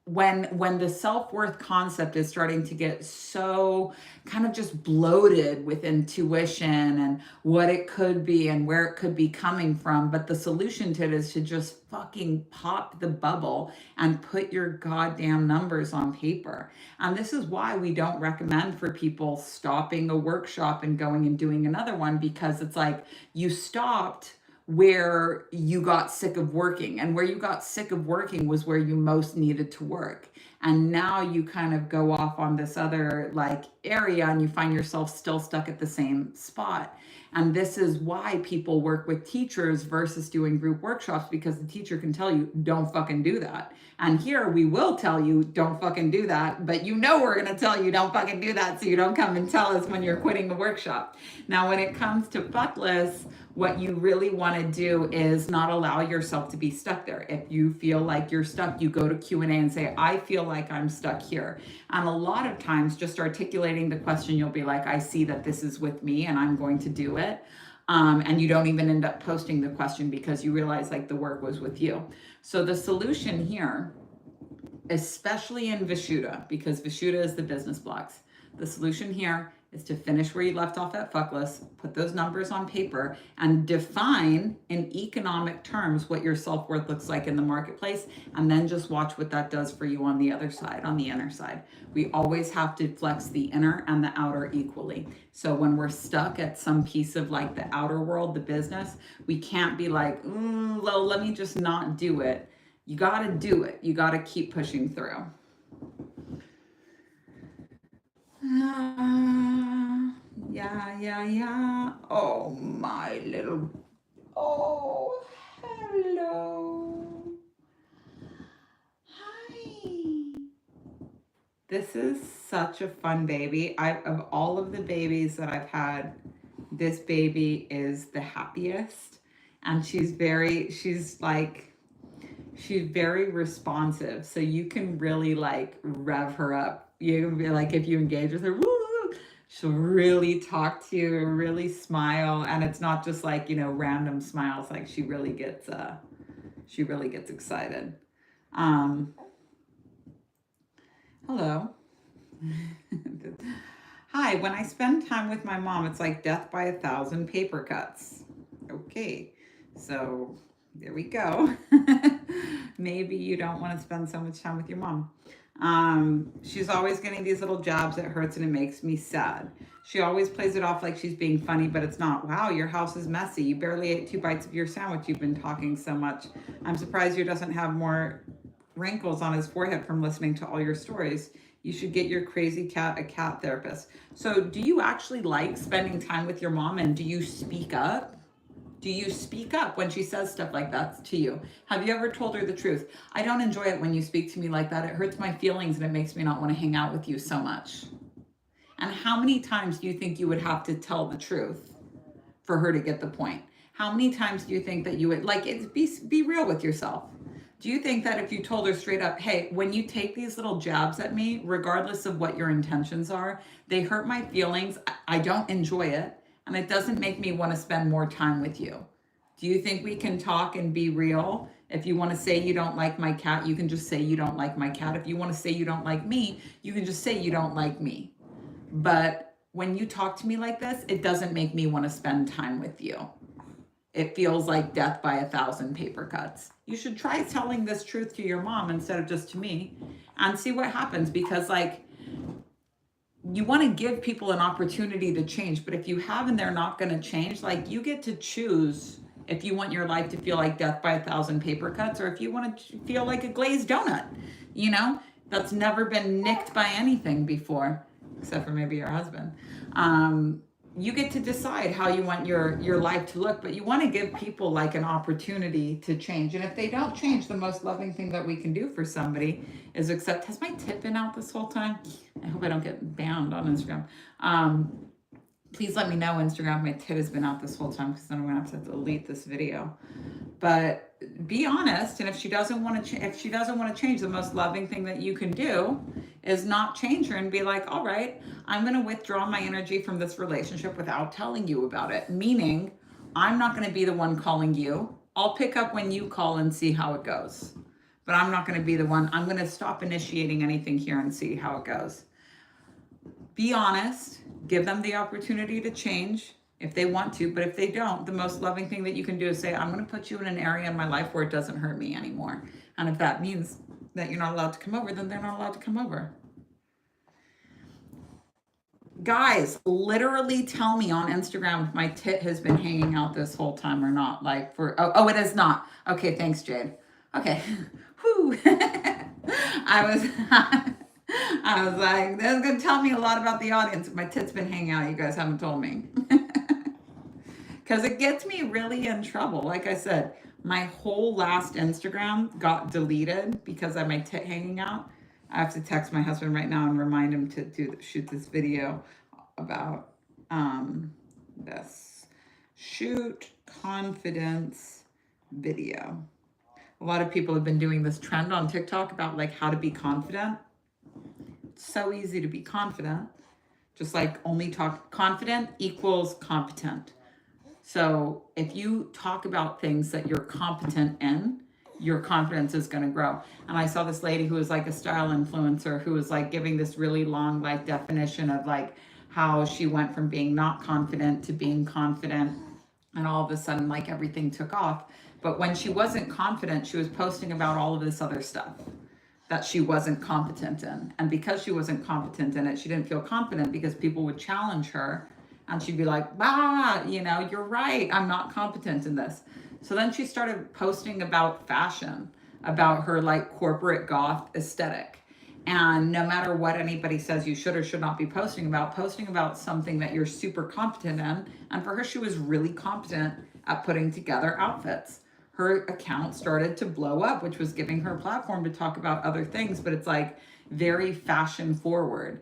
when the self-worth concept is starting to get so kind of just bloated with intuition and what it could be and where it could be coming from, but the solution to it is to just fucking pop the bubble and put your goddamn numbers on paper. And this is why we don't recommend for people stopping a workshop and going and doing another one, because it's like you stopped where you got sick of working, and where you got sick of working was where you most needed to work. And now you kind of go off on this other like area and you find yourself still stuck at the same spot. And this is why people work with teachers versus doing group workshops, because the teacher can tell you, don't fucking do that. And here we will tell you, don't fucking do that, but you know we're going to tell you don't fucking do that, so you don't come and tell us when you're quitting the workshop. Now, when it comes to fuckless, what you really want to do is not allow yourself to be stuck there. If you feel like you're stuck, you go to Q&A and say, I feel like I'm stuck here. And a lot of times just articulating the question, you'll be like, I see that this is with me and I'm going to do it. And you don't even end up posting the question because you realize like the work was with you. So the solution here, especially in Vishuddha, because Vishuddha is the business blocks, the solution here is to finish where you left off at fuckless, put those numbers on paper, and define in economic terms what your self-worth looks like in the marketplace, and then just watch what that does for you on the other side, on the inner side. We always have to flex the inner and the outer equally. So when we're stuck at some piece of like the outer world, the business, we can't be like, well, let me just not do it. You got to do it. You got to keep pushing through. Yeah. Oh, my little. Oh, hello. Hi. This is such a fun baby. Of all of the babies that I've had, this baby is the happiest. And she's very responsive. So you can really like rev her up. You can be like, if you engage with her, woo, she'll really talk to you, really smile. And it's not just like, random smiles. Like she really gets excited. Hello. Hi, when I spend time with my mom, it's like death by 1,000 paper cuts. Okay, so there we go. Maybe you don't want to spend so much time with your mom. She's always getting these little jabs. It hurts and it makes me sad. She always plays it off like she's being funny, but it's not. Wow, your house is messy. You barely ate 2 bites of your sandwich. You've been talking so much. I'm surprised you doesn't have more wrinkles on his forehead from listening to all your stories. You should get your crazy cat a cat therapist. So do you actually like spending time with your mom, and do you speak up? Do you speak up when she says stuff like that to you? Have you ever told her the truth? I don't enjoy it when you speak to me like that. It hurts my feelings and it makes me not want to hang out with you so much. And how many times do you think you would have to tell the truth for her to get the point? How many times do you think that you would, like, be real with yourself? Do you think that if you told her straight up, hey, when you take these little jabs at me, regardless of what your intentions are, they hurt my feelings, I don't enjoy it, and it doesn't make me want to spend more time with you? Do you think we can talk and be real? If you want to say you don't like my cat, you can just say you don't like my cat. If you want to say you don't like me, you can just say you don't like me. But when you talk to me like this, it doesn't make me want to spend time with you. It feels like death by 1,000 paper cuts. You should try telling this truth to your mom instead of just to me and see what happens, because like, you want to give people an opportunity to change, but if you have and they're not going to change, like, you get to choose if you want your life to feel like death by 1,000 paper cuts, or if you want to feel like a glazed donut, you know, that's never been nicked by anything before, except for maybe your husband. You get to decide how you want your life to look, but you want to give people like an opportunity to change. And if they don't change, the most loving thing that we can do for somebody is accept. Has my tit been out this whole time? I hope I don't get banned on Instagram. Please let me know, Instagram, my tit has been out this whole time, because then I'm gonna have to delete this video. But be honest, and if she doesn't want to change, the most loving thing that you can do is not change her and be like, all right, I'm going to withdraw my energy from this relationship without telling you about it. Meaning, I'm not going to be the one calling you. I'll pick up when you call and see how it goes. But I'm not going to be the one. I'm going to stop initiating anything here and see how it goes. Be honest. Give them the opportunity to change if they want to, but if they don't, the most loving thing that you can do is say, I'm going to put you in an area in my life where it doesn't hurt me anymore. And if that means that you're not allowed to come over, then they're not allowed to come over. Guys, literally tell me on Instagram if my tit has been hanging out this whole time or not. Like oh, it is not. Okay, thanks, Jade. Okay. Whew. I was like, that's going to tell me a lot about the audience if my tit's been hanging out. You guys haven't told me. Because it gets me really in trouble. Like I said, my whole last Instagram got deleted because I had my tit hanging out. I have to text my husband right now and remind him to shoot this video about this. Shoot confidence video. A lot of people have been doing this trend on TikTok about like how to be confident. It's so easy to be confident. Just like only talk, confident equals competent. So if you talk about things that you're competent in, your confidence is going to grow. And I saw this lady who was like a style influencer who was like giving this really long like definition of like how she went from being not confident to being confident, and all of a sudden like everything took off. But when she wasn't confident, she was posting about all of this other stuff that she wasn't competent in. And because she wasn't competent in it, she didn't feel confident because people would challenge her. And she'd be like, you know, you're right, I'm not competent in this. So then she started posting about fashion, about her like corporate goth aesthetic. And no matter what anybody says you should or should not be posting about something that you're super competent in. And for her, she was really competent at putting together outfits. Her account started to blow up, which was giving her a platform to talk about other things, but it's like very fashion forward.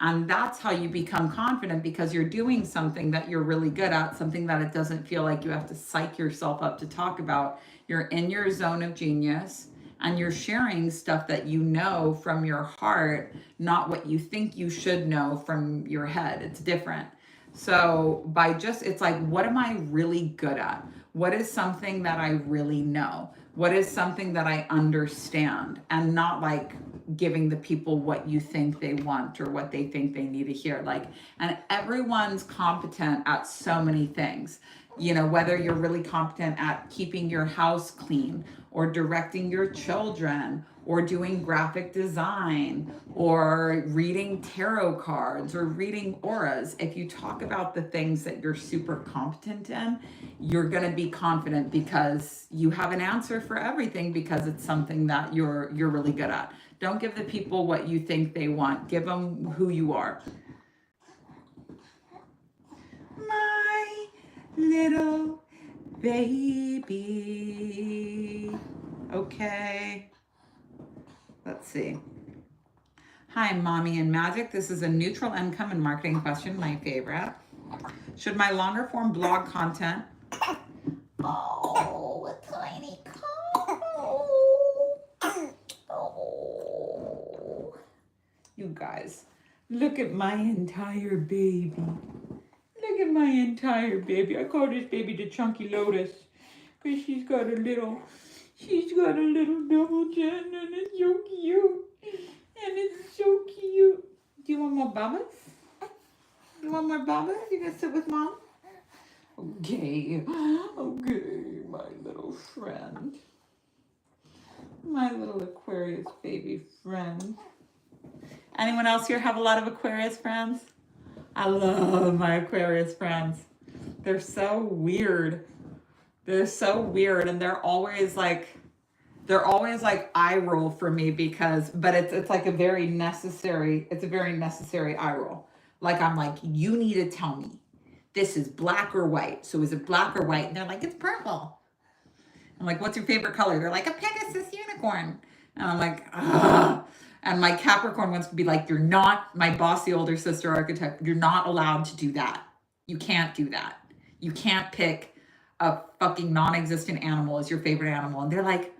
And that's how you become confident, because you're doing something that you're really good at, something that it doesn't feel like you have to psych yourself up to talk about. You're in your zone of genius and you're sharing stuff that you know from your heart, not what you think you should know from your head. It's different. So it's like, what am I really good at? What is something that I really know? What is something that I understand? And not like giving the people what you think they want or what they think they need to hear. Like, and everyone's competent at so many things. You know, whether you're really competent at keeping your house clean or directing your children or doing graphic design or reading tarot cards or reading auras. If you talk about the things that you're super competent in, you're going to be confident because you have an answer for everything, because it's something that you're really good at. Don't give the people what you think they want. Give them who you are. My little baby. Okay. Let's see. Hi, Mommy and Magic. This is a neutral income and marketing question, my favorite. Should my longer form blog content... Oh, a tiny cow. You guys, look at my entire baby. Look at my entire baby. I call this baby the Chunky Lotus because she's got a little double chin and it's so cute. And it's so cute. Do you want more bubbles? You want more bubbles? You gonna sit with mom? Okay, my little friend. My little Aquarius baby friend. Anyone else here have a lot of Aquarius friends? I love my Aquarius friends. They're so weird. They're so weird, and they're always like eye roll for me but it's like a very necessary eye roll. Like I'm like, you need to tell me, this is black or white. So is it black or white? And they're like, it's purple. I'm like, what's your favorite color? They're like, a Pegasus unicorn. And I'm like, ah. And my Capricorn wants to be like, you're not, my bossy older sister architect, you're not allowed to do that. You can't do that. You can't pick a fucking non-existent animal as your favorite animal. And they're like,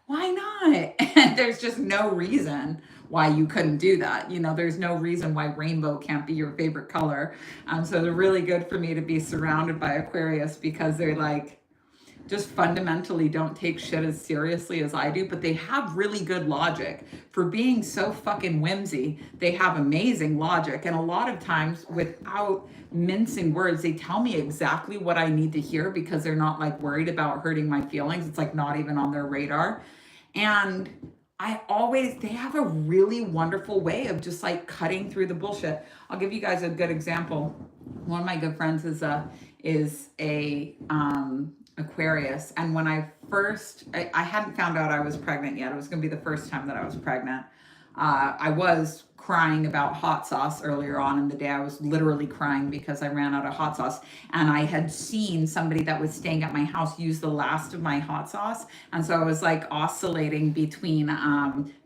why not? And there's just no reason why you couldn't do that. You know, there's no reason why rainbow can't be your favorite color. So they're really good for me to be surrounded by Aquarius because they're like, just fundamentally don't take shit as seriously as I do, but they have really good logic. For being so fucking whimsy, they have amazing logic. And a lot of times, without mincing words, they tell me exactly what I need to hear because they're not like worried about hurting my feelings. It's like not even on their radar. And they have a really wonderful way of just like cutting through the bullshit. I'll give you guys a good example. One of my good friends is a Aquarius, and when I hadn't found out I was pregnant yet. It was going to be the first time that I was pregnant. I was crying about hot sauce earlier on in the day. I was literally crying because I ran out of hot sauce, and I had seen somebody that was staying at my house use the last of my hot sauce, and so I was like oscillating between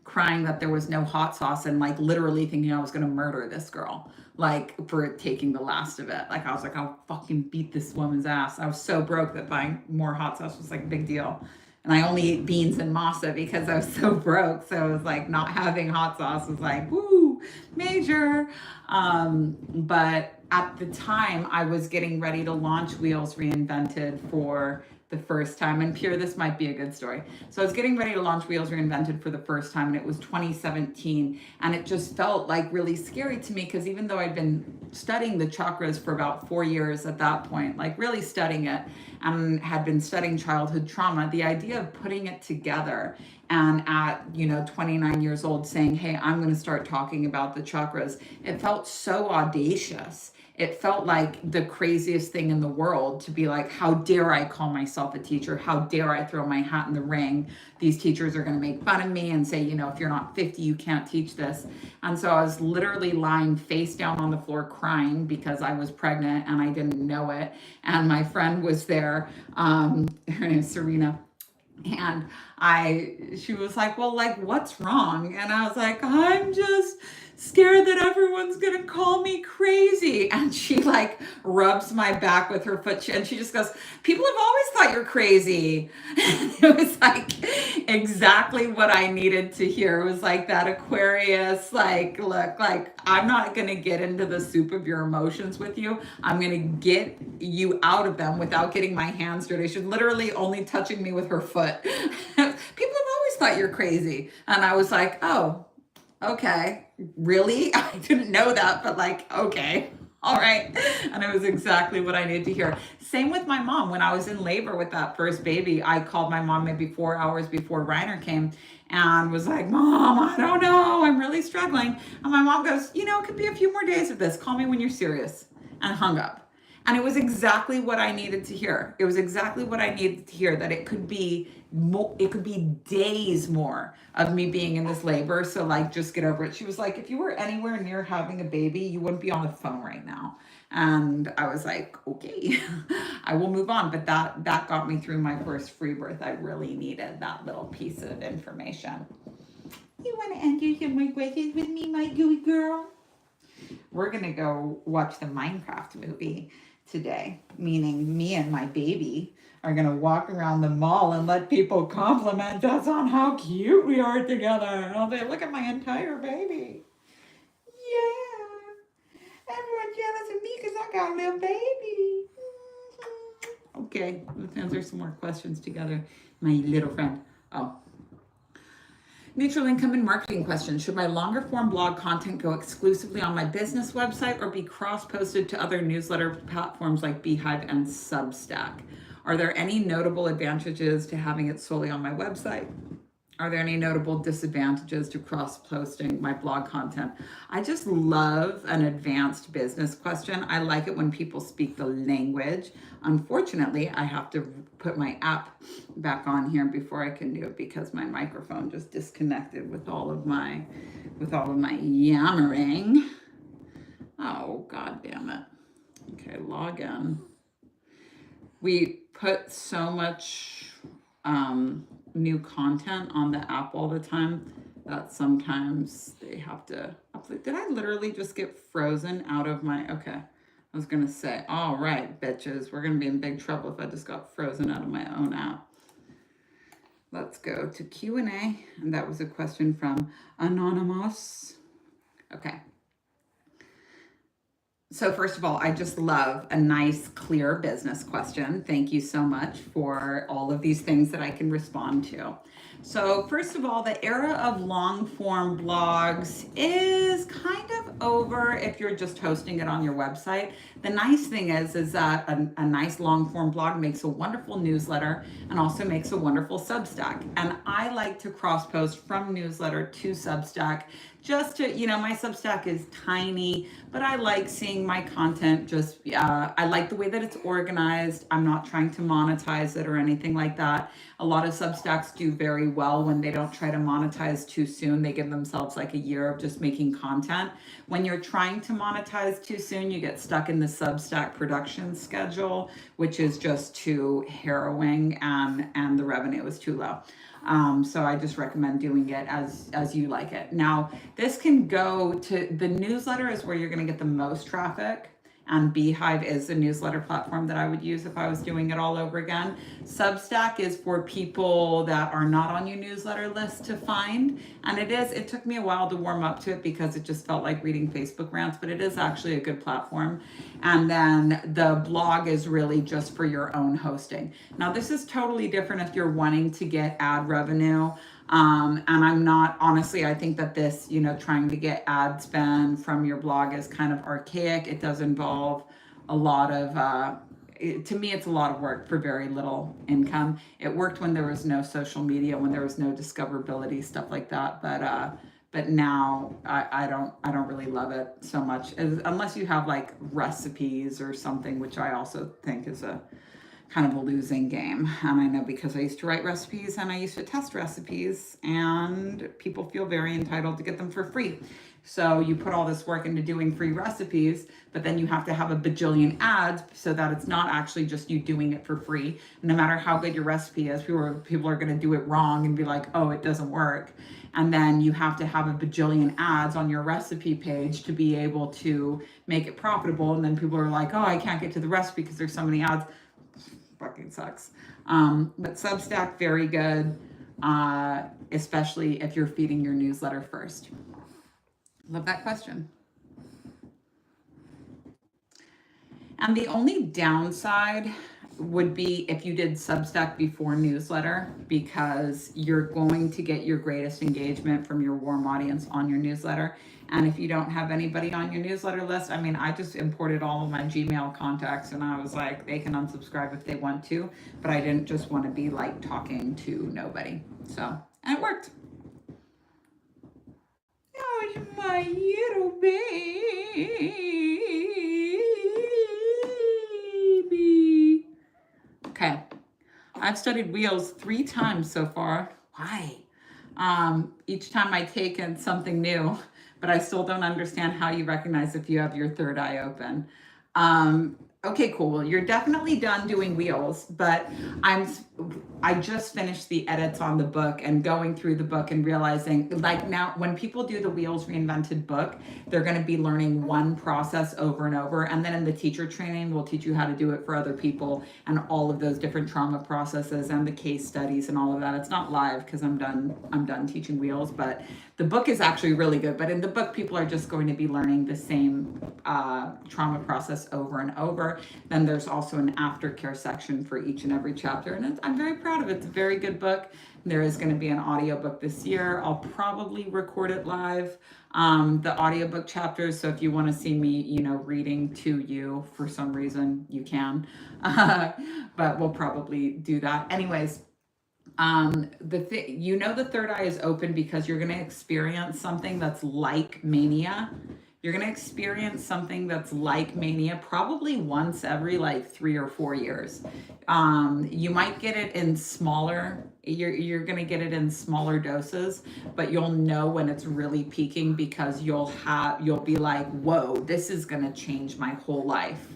crying that there was no hot sauce and like literally thinking I was going to murder this girl, like for taking the last of it. Like I was like, I'll fucking beat this woman's ass. I was so broke that buying more hot sauce was like a big deal. And I only ate beans and masa because I was so broke. So it was like not having hot sauce was like, woo, major. But at the time I was getting ready to launch Wheels Reinvented for the first time. And Pierre, this might be a good story. So I was getting ready to launch Wheels Reinvented for the first time, and it was 2017. And it just felt like really scary to me because even though I'd been studying the chakras for about 4 years at that point, like really studying it, and had been studying childhood trauma, the idea of putting it together and at 29 years old saying, hey, I'm going to start talking about the chakras, it felt so audacious. It felt like the craziest thing in the world to be like, how dare I call myself a teacher? How dare I throw my hat in the ring? These teachers are going to make fun of me and say, if you're not 50, you can't teach this. And so I was literally lying face down on the floor crying because I was pregnant and I didn't know it. And my friend was there, her name is Serena. And she was like, well, like, what's wrong? And I was like, I'm just scared that everyone's going to call me crazy. And she like rubs my back with her foot. And she just goes, people have always thought you're crazy. And it was like exactly what I needed to hear. It was like that Aquarius, like, look, like, I'm not going to get into the soup of your emotions with you. I'm going to get you out of them without getting my hands dirty. She's literally only touching me with her foot. People have always thought you're crazy. And I was like, oh, okay, really? I didn't know that, but like, okay, all right. And it was exactly what I needed to hear. Same with my mom. When I was in labor with that first baby, I called my mom maybe 4 hours before Reiner came and was like, Mom, I don't know, I'm really struggling. And my mom goes, it could be a few more days of this. Call me when you're serious. And hung up. And it was exactly what I needed to hear. It was exactly what I needed to hear, that it could be days more of me being in this labor. So like, just get over it. She was like, if you were anywhere near having a baby, you wouldn't be on the phone right now. And I was like, okay, I will move on. But that got me through my first free birth. I really needed that little piece of information. You want to enter some more questions with me, my gooey girl? We're going to go watch the Minecraft movie today, meaning me and my baby are going to walk around the mall and let people compliment us on how cute we are together. And I'll say, look at my entire baby. jealous of me because I got a little baby. Okay, let's answer some more questions together, my little friend. Oh. Neutral income and marketing question. Should my longer form blog content go exclusively on my business website or be cross-posted to other newsletter platforms like Beehive and Substack? Are there any notable advantages to having it solely on my website? Are there any notable disadvantages to cross-posting my blog content? I just love an advanced business question. I like it when people speak the language. Unfortunately, I have to put my app back on here before I can do it because my microphone just disconnected with all of my yammering. Oh, God damn it. Okay, log in. We put so much new content on the app all the time that sometimes they have to upload. Did I literally just get frozen out of my, okay. I was gonna say, all right, bitches, we're gonna be in big trouble if I just got frozen out of my own app. Let's go to Q&A, and that was a question from Anonymous. Okay. So first of all, I just love a nice, clear business question. Thank you so much for all of these things that I can respond to. So first of all, the era of long form blogs is kind of over if you're just hosting it on your website. The nice thing is that a nice long form blog makes a wonderful newsletter and also makes a wonderful Substack. And I like to cross post from newsletter to Substack just to, my Substack is tiny, but I like seeing my content just, I like the way that it's organized. I'm not trying to monetize it or anything like that. A lot of Substacks do very well when they don't try to monetize too soon. They give themselves like a year of just making content. When you're trying to monetize too soon, you get stuck in the Substack production schedule, which is just too harrowing and the revenue is too low. So I just recommend doing it as you like it. Now, this can go to, the newsletter is where you're going to get the most traffic. And Beehive is the newsletter platform that I would use if I was doing it all over again. Substack is for people that are not on your newsletter list to find. And it took me a while to warm up to it because it just felt like reading Facebook rants, but it is actually a good platform. And then the blog is really just for your own hosting. Now, this is totally different if you're wanting to get ad revenue. And I'm not, honestly, I think that this, trying to get ad spend from your blog is kind of archaic. It does involve a lot of, to me, it's a lot of work for very little income. It worked when there was no social media, when there was no discoverability, stuff like that. But now I don't really love it so much, unless you have like recipes or something, which I also think is a kind of a losing game. And I know because I used to write recipes and I used to test recipes, and people feel very entitled to get them for free. So you put all this work into doing free recipes, but then you have to have a bajillion ads so that it's not actually just you doing it for free. No matter how good your recipe is, people are going to do it wrong and be like, oh, it doesn't work. And then you have to have a bajillion ads on your recipe page to be able to make it profitable. And then people are like, oh, I can't get to the recipe because there's so many ads. Fucking sucks. But Substack, very good, especially if you're feeding your newsletter first. Love that question. And the only downside would be if you did Substack before newsletter, because you're going to get your greatest engagement from your warm audience on your newsletter. And if you don't have anybody on your newsletter list, I just imported all of my Gmail contacts and I was like, they can unsubscribe if they want to, but I didn't just want to be like talking to nobody. So, and it worked. Oh, my little baby. Okay. I've studied wheels 3 times so far. Why? Each time I take in something new, but I still don't understand how you recognize if you have your third eye open. Okay, cool. Well, you're definitely done doing wheels, but I'm I just finished the edits on the book and going through the book and realizing like now when people do the Wheels Reinvented book, they're going to be learning one process over and over, and then in the teacher training we'll teach you how to do it for other people and all of those different trauma processes and the case studies and all of that. It's not live because I'm done teaching wheels, but the book is actually really good. But in the book, people are just going to be learning the same trauma process over and over. Then there's also an aftercare section for each and every chapter, and I'm very proud of it. It's a very good book. There is going to be an audiobook this year. I'll probably record it live, the audiobook chapters. So if you want to see me, reading to you for some reason, you can. But we'll probably do that. Anyways, the third eye is open because you're going to experience something that's like mania. You're going to experience something that's like mania probably once every like 3 or 4 years. You might get it in smaller, you're going to get it in smaller doses, but you'll know when it's really peaking because you'll be like, whoa, this is going to change my whole life.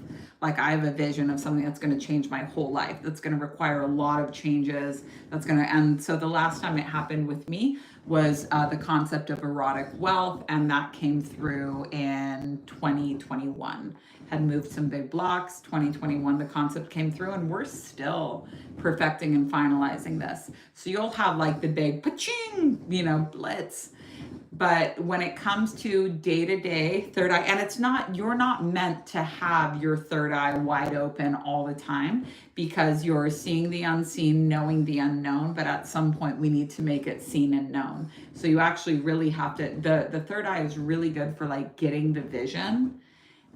Like I have a vision of something that's going to change my whole life. That's going to require a lot of changes. And so the last time it happened with me was the concept of erotic wealth, and that came through in 2021. Had moved some big blocks. 2021, the concept came through, and we're still perfecting and finalizing this. So you'll have like the big pa-ching, blitz. But when it comes to day-to-day third eye, and you're not meant to have your third eye wide open all the time because you're seeing the unseen, knowing the unknown, but at some point we need to make it seen and known. So you actually really have to, the third eye is really good for like getting the vision,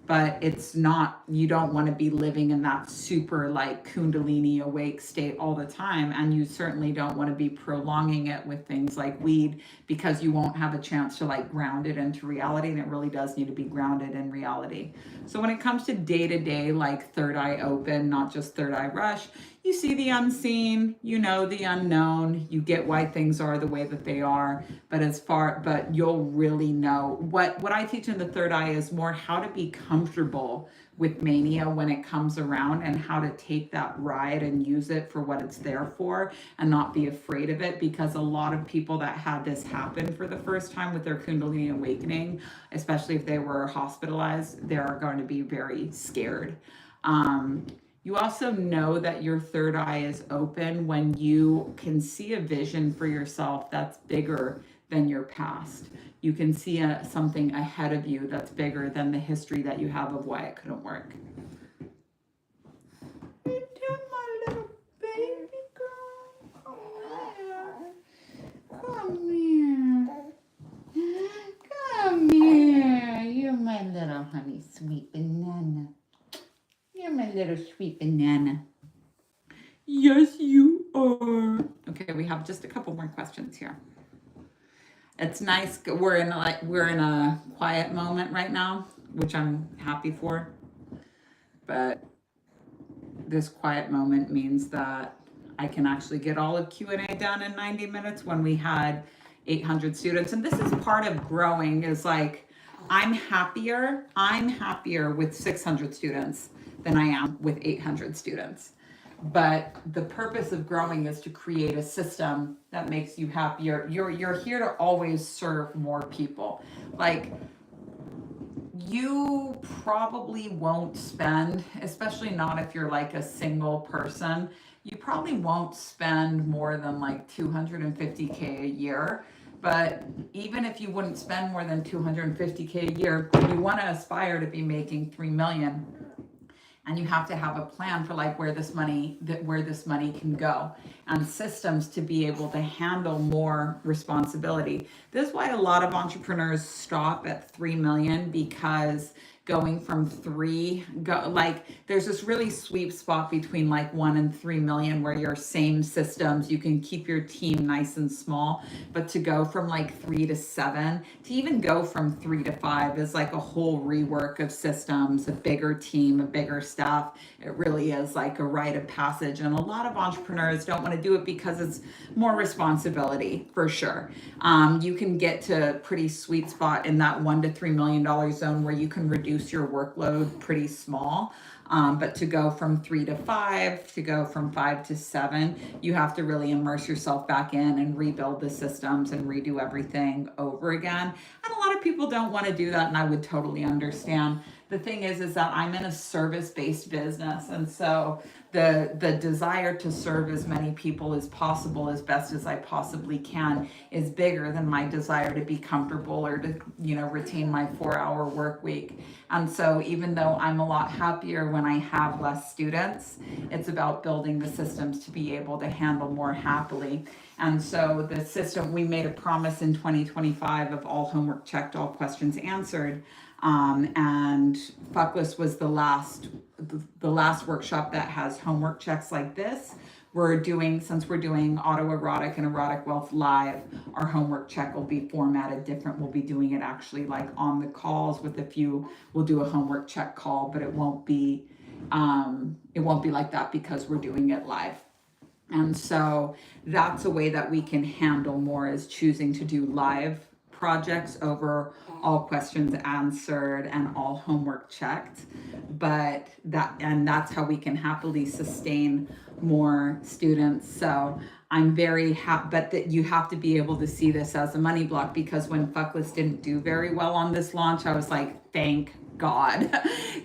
but it's not, you don't want to be living in that super like Kundalini awake state all the time. And you certainly don't want to be prolonging it with things like weed because you won't have a chance to like ground it into reality. And it really does need to be grounded in reality. So when it comes to day to day, like third eye open, not just third eye rush, you see the unseen, the unknown, you get why things are the way that they are, but you'll really know what I teach in the third eye is more how to be comfortable with mania when it comes around and how to take that ride and use it for what it's there for and not be afraid of it, because a lot of people that had this happen for the first time with their Kundalini awakening, especially if they were hospitalized, they are going to be very scared. You also know that your third eye is open when you can see a vision for yourself that's bigger than your past. You can see something ahead of you that's bigger than the history that you have of why it couldn't work. You're doing my little baby girl. Come here. Come here. You're my little honey sweet banana. You're my little sweet banana. Yes, you are. Okay, we have just a couple more questions here. It's nice. We're in a quiet moment right now, which I'm happy for. But this quiet moment means that I can actually get all of Q&A done in 90 minutes when we had 800 students. And this is part of growing, is like I'm happier with 600 students than I am with 800 students. But the purpose of growing is to create a system that makes you happier. You're here to always serve more people. Like, you probably won't spend, especially not if you're like a single person, you probably won't spend more than like $250K a year. But even if you wouldn't spend more than $250K a year, you want to aspire to be making $3 million. And you have to have a plan for like where this money can go, and systems to be able to handle more responsibility. This is why a lot of entrepreneurs stop at 3 million, because going from there's this really sweet spot between like 1 and 3 million where your same systems, you can keep your team nice and small, but to go from like 3 to 7, to even go from 3 to 5 is like a whole rework of systems, a bigger team, a bigger staff. It really is like a rite of passage. And a lot of entrepreneurs don't want to do it because it's more responsibility, for sure. You can get to a pretty sweet spot in that $1 to $3 million zone where you can reduce reduce your workload pretty small. But to go from 3 to 5, to go from 5 to 7, you have to really immerse yourself back in and rebuild the systems and redo everything over again. And a lot of people don't want to do that, and I would totally understand. The thing is that I'm in a service-based business, and so the desire to serve as many people as possible, as best as I possibly can, is bigger than my desire to be comfortable or to, retain my 4-hour work week. And so even though I'm a lot happier when I have less students, it's about building the systems to be able to handle more happily. And so the system, we made a promise in 2025 of all homework checked, all questions answered. And Fuckless was the last workshop that has homework checks like this. Since we're doing autoerotic and erotic wealth live, our homework check will be formatted different. We'll be doing it actually like on the calls with we'll do a homework check call, but it won't be like that because we're doing it live. And so that's a way that we can handle more, is choosing to do live projects over all questions answered and all homework checked. But that's how we can happily sustain more students. So I'm very happy, but that you have to be able to see this as a money block, because when Fuckless didn't do very well on this launch, I was like, thank God,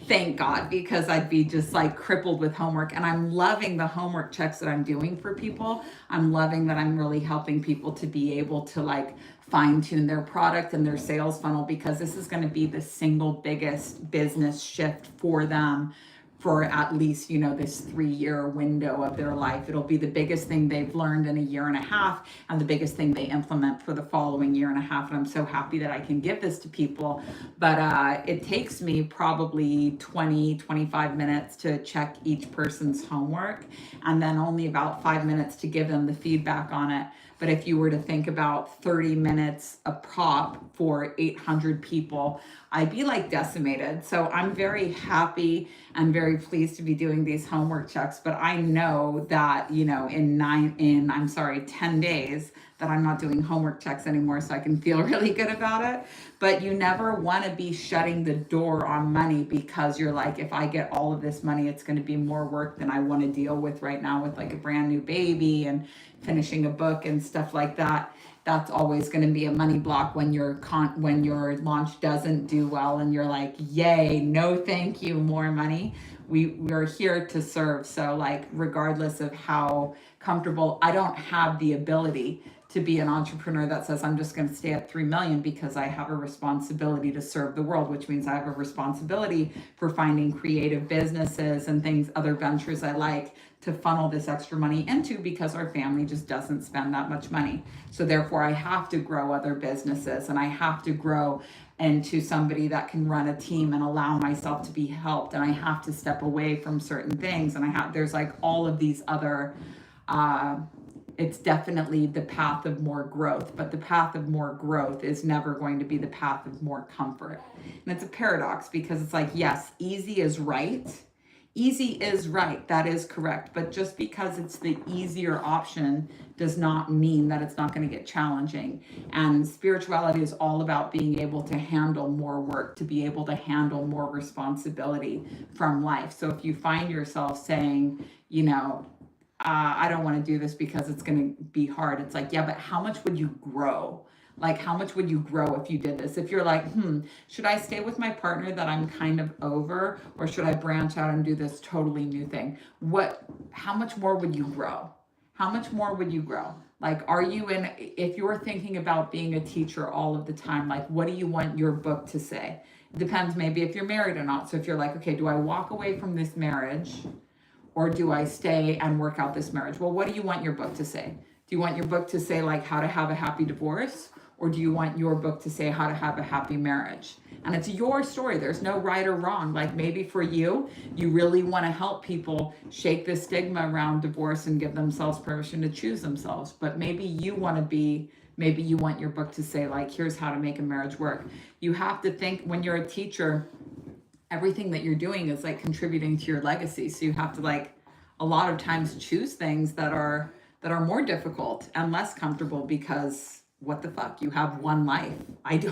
thank God, because I'd be just like crippled with homework. And I'm loving the homework checks that I'm doing for people. I'm loving that I'm really helping people to be able to like fine tune their product and their sales funnel, because this is going to be the single biggest business shift for them for at least, this 3-year window of their life. It'll be the biggest thing they've learned in a year and a half, and the biggest thing they implement for the following year and a half. And I'm so happy that I can give this to people. But it takes me probably 25 minutes to check each person's homework, and then only about 5 minutes to give them the feedback on it. But if you were to think about 30 minutes a pop for 800 people, I'd be like decimated. So I'm very happy and very pleased to be doing these homework checks. But I know that, in 10 days, that I'm not doing homework checks anymore, so I can feel really good about it. But you never want to be shutting the door on money, because you're like, if I get all of this money, it's going to be more work than I want to deal with right now, with like a brand new baby and finishing a book and stuff like that. That's always going to be a money block when your launch doesn't do well, and you're like, yay, no thank you, more money. We're here to serve. So like, regardless of how comfortable, I don't have the ability to be an entrepreneur that says I'm just going to stay at 3 million, because I have a responsibility to serve the world, which means I have a responsibility for finding creative businesses and things, other ventures I like to funnel this extra money into, because our family just doesn't spend that much money. So therefore I have to grow other businesses, and I have to grow into somebody that can run a team and allow myself to be helped. And I have to step away from certain things. And there's like all of these other, it's definitely the path of more growth, but the path of more growth is never going to be the path of more comfort. And it's a paradox, because it's like, yes, easy is right. Easy is right, that is correct. But just because it's the easier option does not mean that it's not going to get challenging. And spirituality is all about being able to handle more work, to be able to handle more responsibility from life. So if you find yourself saying, I don't want to do this because it's going to be hard. It's like, yeah, but how much would you grow? Like, how much would you grow if you did this? If you're like, should I stay with my partner that I'm kind of over, or should I branch out and do this totally new thing? How much more would you grow? How much more would you grow? Like, if you're thinking about being a teacher all of the time, like, what do you want your book to say? It depends maybe if you're married or not. So if you're like, okay, do I walk away from this marriage, or do I stay and work out this marriage? Well, what do you want your book to say? Do you want your book to say like how to have a happy divorce? Or do you want your book to say how to have a happy marriage? And it's your story. There's no right or wrong. Like, maybe for you really want to help people shake the stigma around divorce and give themselves permission to choose themselves. But maybe you want your book to say like, here's how to make a marriage work. You have to think, when you're a teacher, everything that you're doing is like contributing to your legacy. So you have to like a lot of times choose things that are more difficult and less comfortable, because what the fuck, you have one life.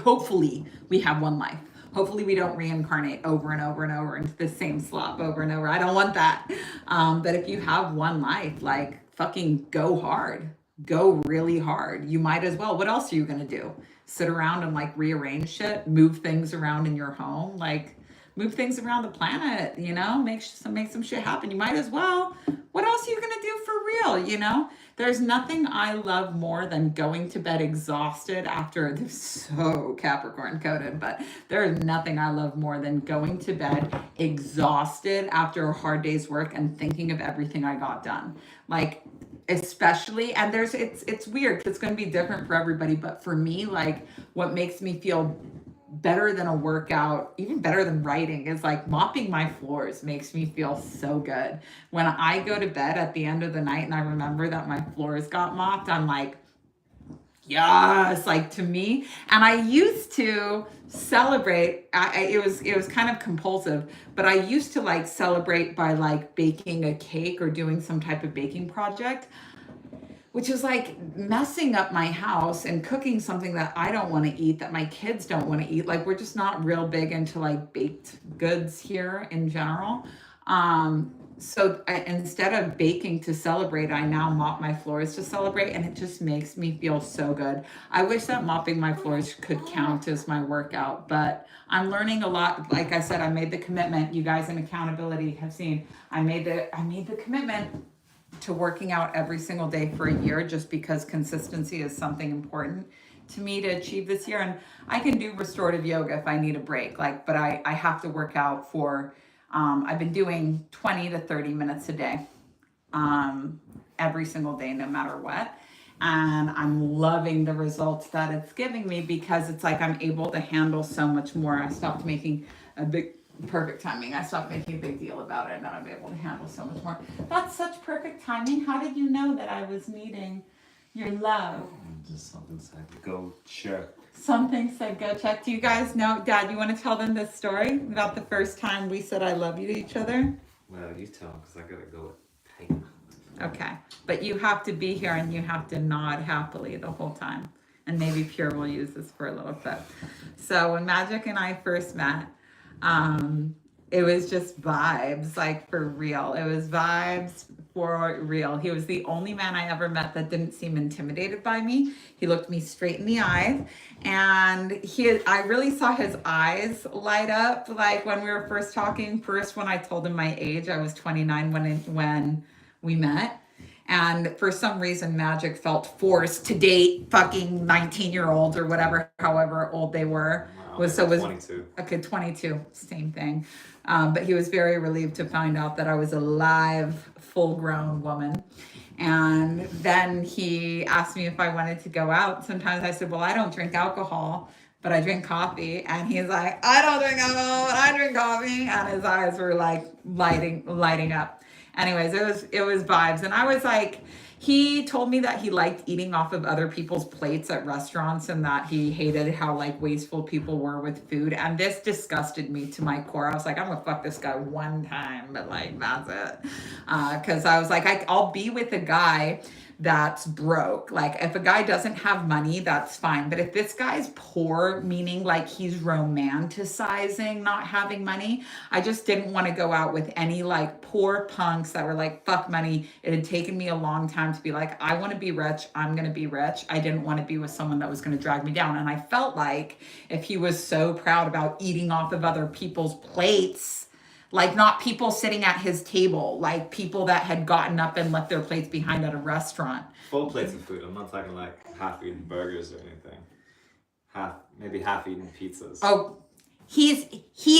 Hopefully we have one life. Hopefully we don't reincarnate over and over and over into the same slop over and over. I don't want that. But if you have one life, like fucking go hard, go really hard. You might as well. What else are you going to do? Sit around and like rearrange shit, move things around in your home, like move things around the planet, you know, make some shit happen. You might as well. What else are you going to do for real, you know? There's nothing I love more than going to bed exhausted after, this is so Capricorn coded, but there's nothing I love more than going to bed exhausted after a hard day's work and thinking of everything I got done. Like, especially, and it's weird because it's going to be different for everybody, but for me, like, what makes me feel better than a workout, even better than writing, is like mopping my floors makes me feel so good. When I go to bed at the end of the night and I remember that my floors got mopped, I'm like, yes, like to me. And I used to celebrate, it was kind of compulsive, but I used to like celebrate by like baking a cake or doing some type of baking project, which is like messing up my house and cooking something that I don't want to eat, that my kids don't want to eat. Like, we're just not real big into like baked goods here in general. So instead of baking to celebrate, I now mop my floors to celebrate, and it just makes me feel so good. I wish that mopping my floors could count as my workout, but I'm learning a lot. Like I said, I made the commitment. You guys in accountability have seen, I made the commitment to working out every single day for a year, just because consistency is something important to me to achieve this year. And I can do restorative yoga if I need a break, like, but I have to work out for, I've been doing 20 to 30 minutes a day, every single day, no matter what. And I'm loving the results that it's giving me, because it's like I'm able to handle so much more. I stopped making a big, perfect timing. I stopped making a big deal about it, and I'm able to handle so much more. That's such perfect timing. How did you know that I was needing your love? Just something said go check. Something said go check. Do you guys know, Dad, you want to tell them this story about the first time we said I love you to each other? Well, you tell them, because I gotta go with paper. Okay. But you have to be here and you have to nod happily the whole time. And maybe Pure will use this for a little bit. So when Magic and I first met, it was just vibes, like for real. It was vibes for real. He was the only man I ever met that didn't seem intimidated by me. He looked me straight in the eyes, and I really saw his eyes light up. Like when we were first talking, when I told him my age, I was 29 when we met. And for some reason, Magic felt forced to date fucking 19-year-olds or whatever, however old they were. Was 22. Okay, 22, same thing. But he was very relieved to find out that I was a live, full-grown woman. And then he asked me if I wanted to go out. Sometimes I said, well, I don't drink alcohol, but I drink coffee. And he's like, I don't drink alcohol, but I drink coffee. And his eyes were like lighting up. Anyways, it was vibes. And I was like, he told me that he liked eating off of other people's plates at restaurants, and that he hated how like wasteful people were with food. And this disgusted me to my core. I was like, I'm gonna fuck this guy one time, but like, that's it. Cause I was like, I'll be with a guy that's broke. Like if a guy doesn't have money, that's fine. But if this guy's poor, meaning like he's romanticizing not having money, I just didn't want to go out with any like poor punks that were like, fuck money. It had taken me a long time to be like, I want to be rich. I'm going to be rich. I didn't want to be with someone that was going to drag me down. And I felt like if he was so proud about eating off of other people's plates, like not people sitting at his table, like people that had gotten up and left their plates behind at a restaurant. Full plates of food. I'm not talking like half-eaten burgers or anything. Maybe half-eaten pizzas. Oh, he's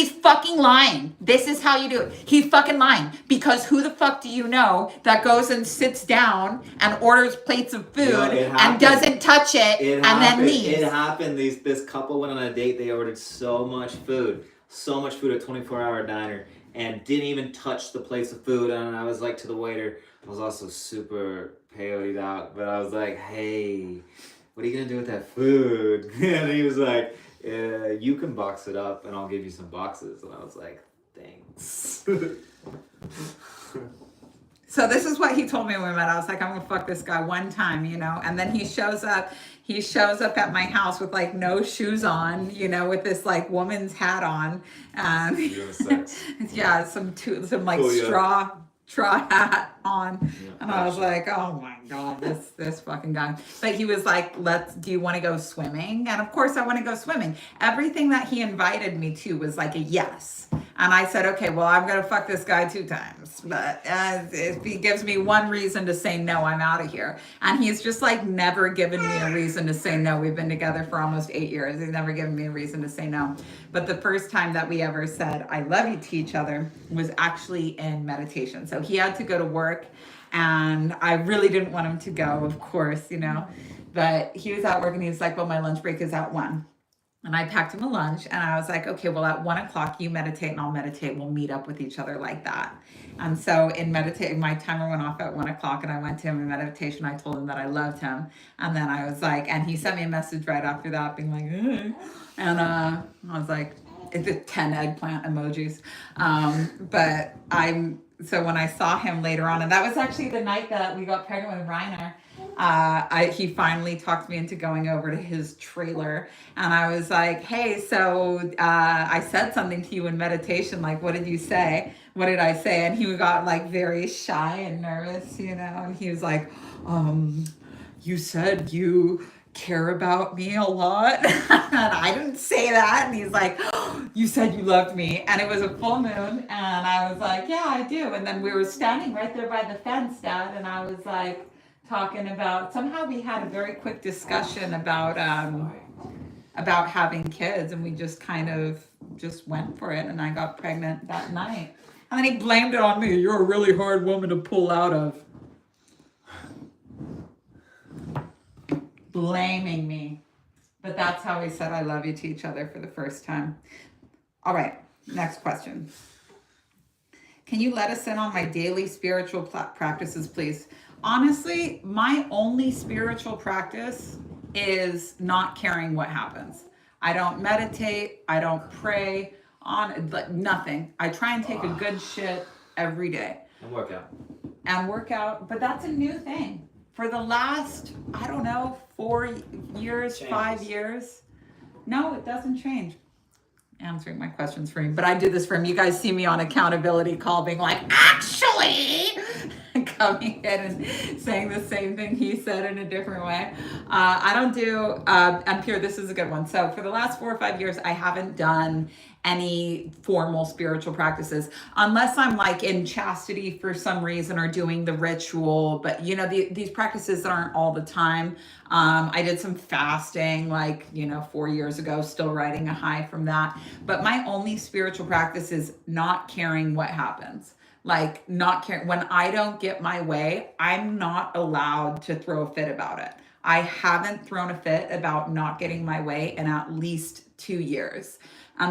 fucking lying. This is how you do it. He's fucking lying, because who the fuck do you know that goes and sits down and orders plates of food and doesn't touch it and then leaves? It happened. This couple went on a date. They ordered so much food at 24-hour diner, and didn't even touch the plates of food. And I was like to the waiter, I was also super peyote out, but I was like, hey, what are you gonna do with that food? And he was like, you can box it up and I'll give you some boxes. And I was like, thanks. So this is what he told me when we met. I was like, I'm gonna fuck this guy one time, you know? And then he shows up, he shows up at my house with like no shoes on, you know, with this like woman's hat on. You're doing sex. Yeah, some like Oh, yeah. straw hat on. Yeah, And I was gotcha. like, oh my God, this fucking guy. But he was like, do you want to go swimming? And of course I want to go swimming. Everything that he invited me to was like a yes. And I said, okay, well, I'm going to fuck this guy 2 times. But if he gives me one reason to say no, I'm out of here. And he's just like never given me a reason to say no. We've been together for almost 8 years. He's never given me a reason to say no. But the first time that we ever said, I love you to each other was actually in meditation. So he had to go to work and I really didn't want him to go, of course, you know, but he was at work and he was like, well, my lunch break is at 1. And I packed him a lunch and I was like, okay, well, at 1 o'clock, you meditate and I'll meditate. We'll meet up with each other like that. And so in meditation, my timer went off at 1 o'clock and I went to him in meditation. I told him that I loved him. And then I was like, and he sent me a message right after that being like, "Hey." And I was like, it's a 10 eggplant emojis. So when I saw him later on, and that was actually the night that we got pregnant with Reiner, he finally talked me into going over to his trailer. And I was like, hey, so I said something to you in meditation. Like, what did you say? What did I say? And he got like very shy and nervous, you know, and he was like, you said you care about me a lot. And I didn't say that. And he's like, you said you loved me. And it was a full moon. And I was like, yeah, I do. And then we were standing right there by the fence, Dad. And I was like, talking about, somehow we had a very quick discussion about having kids, and we just kind of just went for it, and I got pregnant that night. And then he blamed it on me. You're a really hard woman to pull out of. Blaming me. But that's how we said I love you to each other for the first time. All right, next question. Can you let us in on my daily spiritual practices, please? Honestly, my only spiritual practice is not caring what happens. I don't meditate. I don't pray on nothing. I try and take a good shit every day. And work out. But that's a new thing. For the last, I don't know, 4 years, 5 years. No, it doesn't change. Answering my questions for him, but I do this for him. You guys see me on accountability call being like, actually, coming in and saying the same thing he said in a different way. I don't do, and Pierre, this is a good one. So for the last 4 or 5 years, I haven't done any formal spiritual practices unless I'm like in chastity for some reason or doing the ritual. But you know, these practices aren't all the time. I did some fasting like, 4 years ago, still riding a high from that. But my only spiritual practice is not caring what happens. Like not caring when I don't get my way, I'm not allowed to throw a fit about it. I haven't thrown a fit about not getting my way in at least 2 years.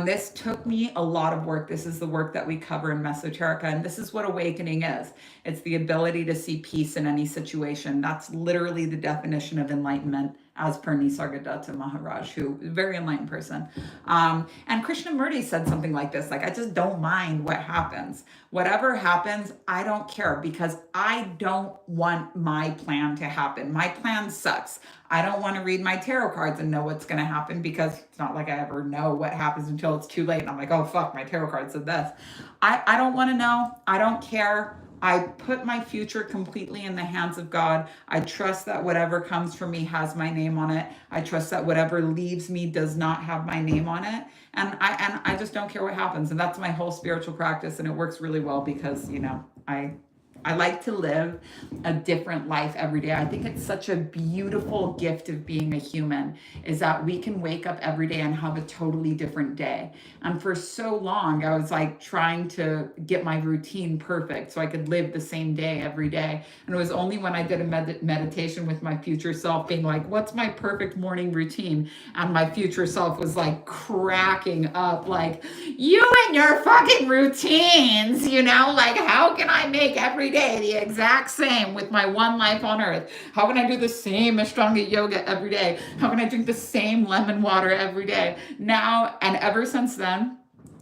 This took me a lot of work. This is the work that we cover in Mesoterica, and this is what awakening is. It's the ability to see peace in any situation. That's literally the definition of enlightenment, as per Nisargadatta Maharaj, who is a very enlightened person. And Krishnamurti said something like this, like, I just don't mind what happens. Whatever happens, I don't care because I don't want my plan to happen. My plan sucks. I don't want to read my tarot cards and know what's going to happen because it's not like I ever know what happens until it's too late. And I'm like, oh, fuck, my tarot card said this. I don't want to know. I don't care. I put my future completely in the hands of God. I trust that whatever comes for me has my name on it. I trust that whatever leaves me does not have my name on it. And I just don't care what happens. And that's my whole spiritual practice. And it works really well because, I like to live a different life every day. I think it's such a beautiful gift of being a human is that we can wake up every day and have a totally different day. And for so long, I was like trying to get my routine perfect so I could live the same day every day. And it was only when I did a meditation with my future self being like, what's my perfect morning routine? And my future self was like cracking up like, you and your fucking routines, like how can I make every day the exact same with my one life on earth? How can I do the same Ashtanga yoga every day? How can I drink the same lemon water every day? Now, and ever since then,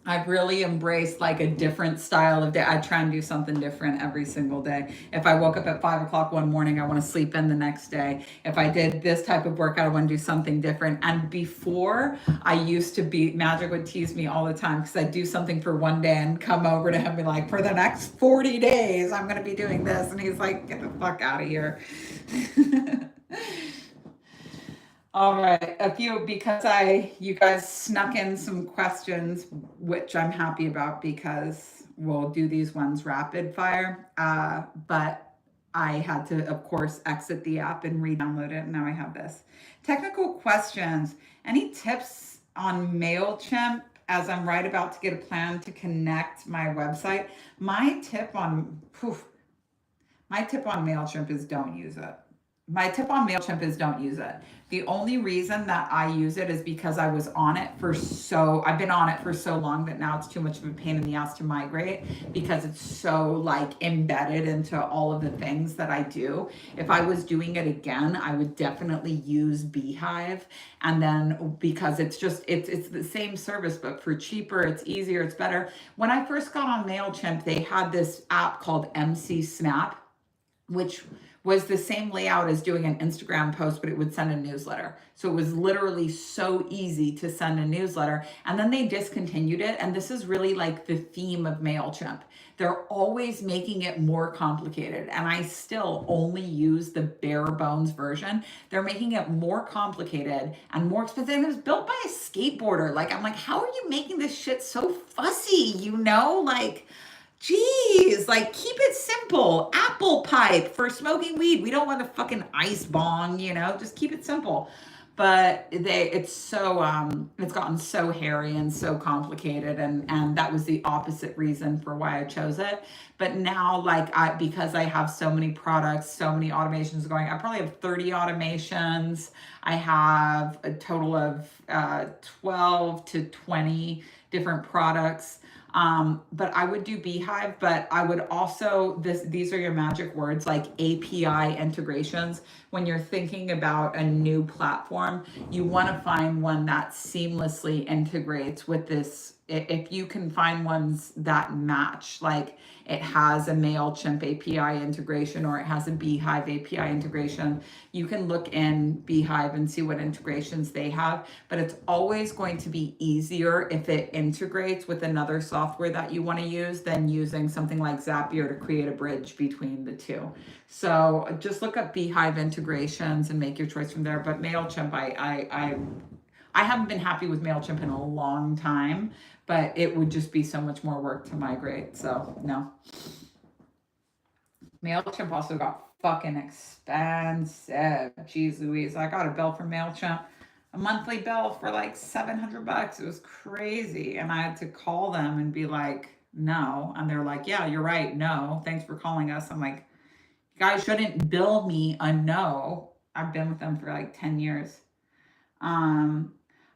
I've really embraced like a different style of day. I try and do something different every single day. If I woke up at 5 o'clock one morning, I want to sleep in the next day. If I did this type of workout, I want to do something different. And before, I used to be, Magic would tease me all the time because I'd do something for one day and come over to him and be like, for the next 40 days, I'm going to be doing this. And he's like, get the fuck out of here. All right, because you guys snuck in some questions, which I'm happy about because we'll do these ones rapid fire. But I had to, of course, exit the app and re-download it, and now I have this. Technical questions. Any tips on MailChimp as I'm right about to get a plan to connect my website? My tip on MailChimp is don't use it. My tip on MailChimp is don't use it. The only reason that I use it is because I've been on it for so long that now it's too much of a pain in the ass to migrate because it's so like embedded into all of the things that I do. If I was doing it again, I would definitely use Beehive. And then because it's the same service, but for cheaper, it's easier, it's better. When I first got on MailChimp, they had this app called MC Snap, which was the same layout as doing an Instagram post, but it would send a newsletter. So it was literally so easy to send a newsletter. And then they discontinued it. And this is really like the theme of MailChimp. They're always making it more complicated. And I still only use the bare bones version. They're making it more complicated and more expensive. And it was built by a skateboarder. Like, I'm like, how are you making this shit so fussy? Like, geez, like keep it simple. Apple pipe for smoking weed. We don't want a fucking ice bong, just keep it simple. But it's gotten so hairy and so complicated, and that was the opposite reason for why I chose it. But now, because I have so many products, so many automations going, I probably have 30 automations. I have a total of 12 to 20 different products. But I would do Beehive, but I would also, these are your magic words, like API integrations. When you're thinking about a new platform, you want to find one that seamlessly integrates with this. If you can find ones that match, like it has a MailChimp API integration or it has a Beehive API integration, you can look in Beehive and see what integrations they have. But it's always going to be easier if it integrates with another software that you want to use than using something like Zapier to create a bridge between the two. So just look up Beehive integrations and make your choice from there. But MailChimp, I haven't been happy with MailChimp in a long time, but it would just be so much more work to migrate. So no. MailChimp also got fucking expensive. Jeez Louise, I got a bill from MailChimp, a monthly bill for like $700. It was crazy. And I had to call them and be like, no. And they're like, yeah, you're right. No, thanks for calling us. I'm like, you guys shouldn't bill me a no. I've been with them for like 10 years.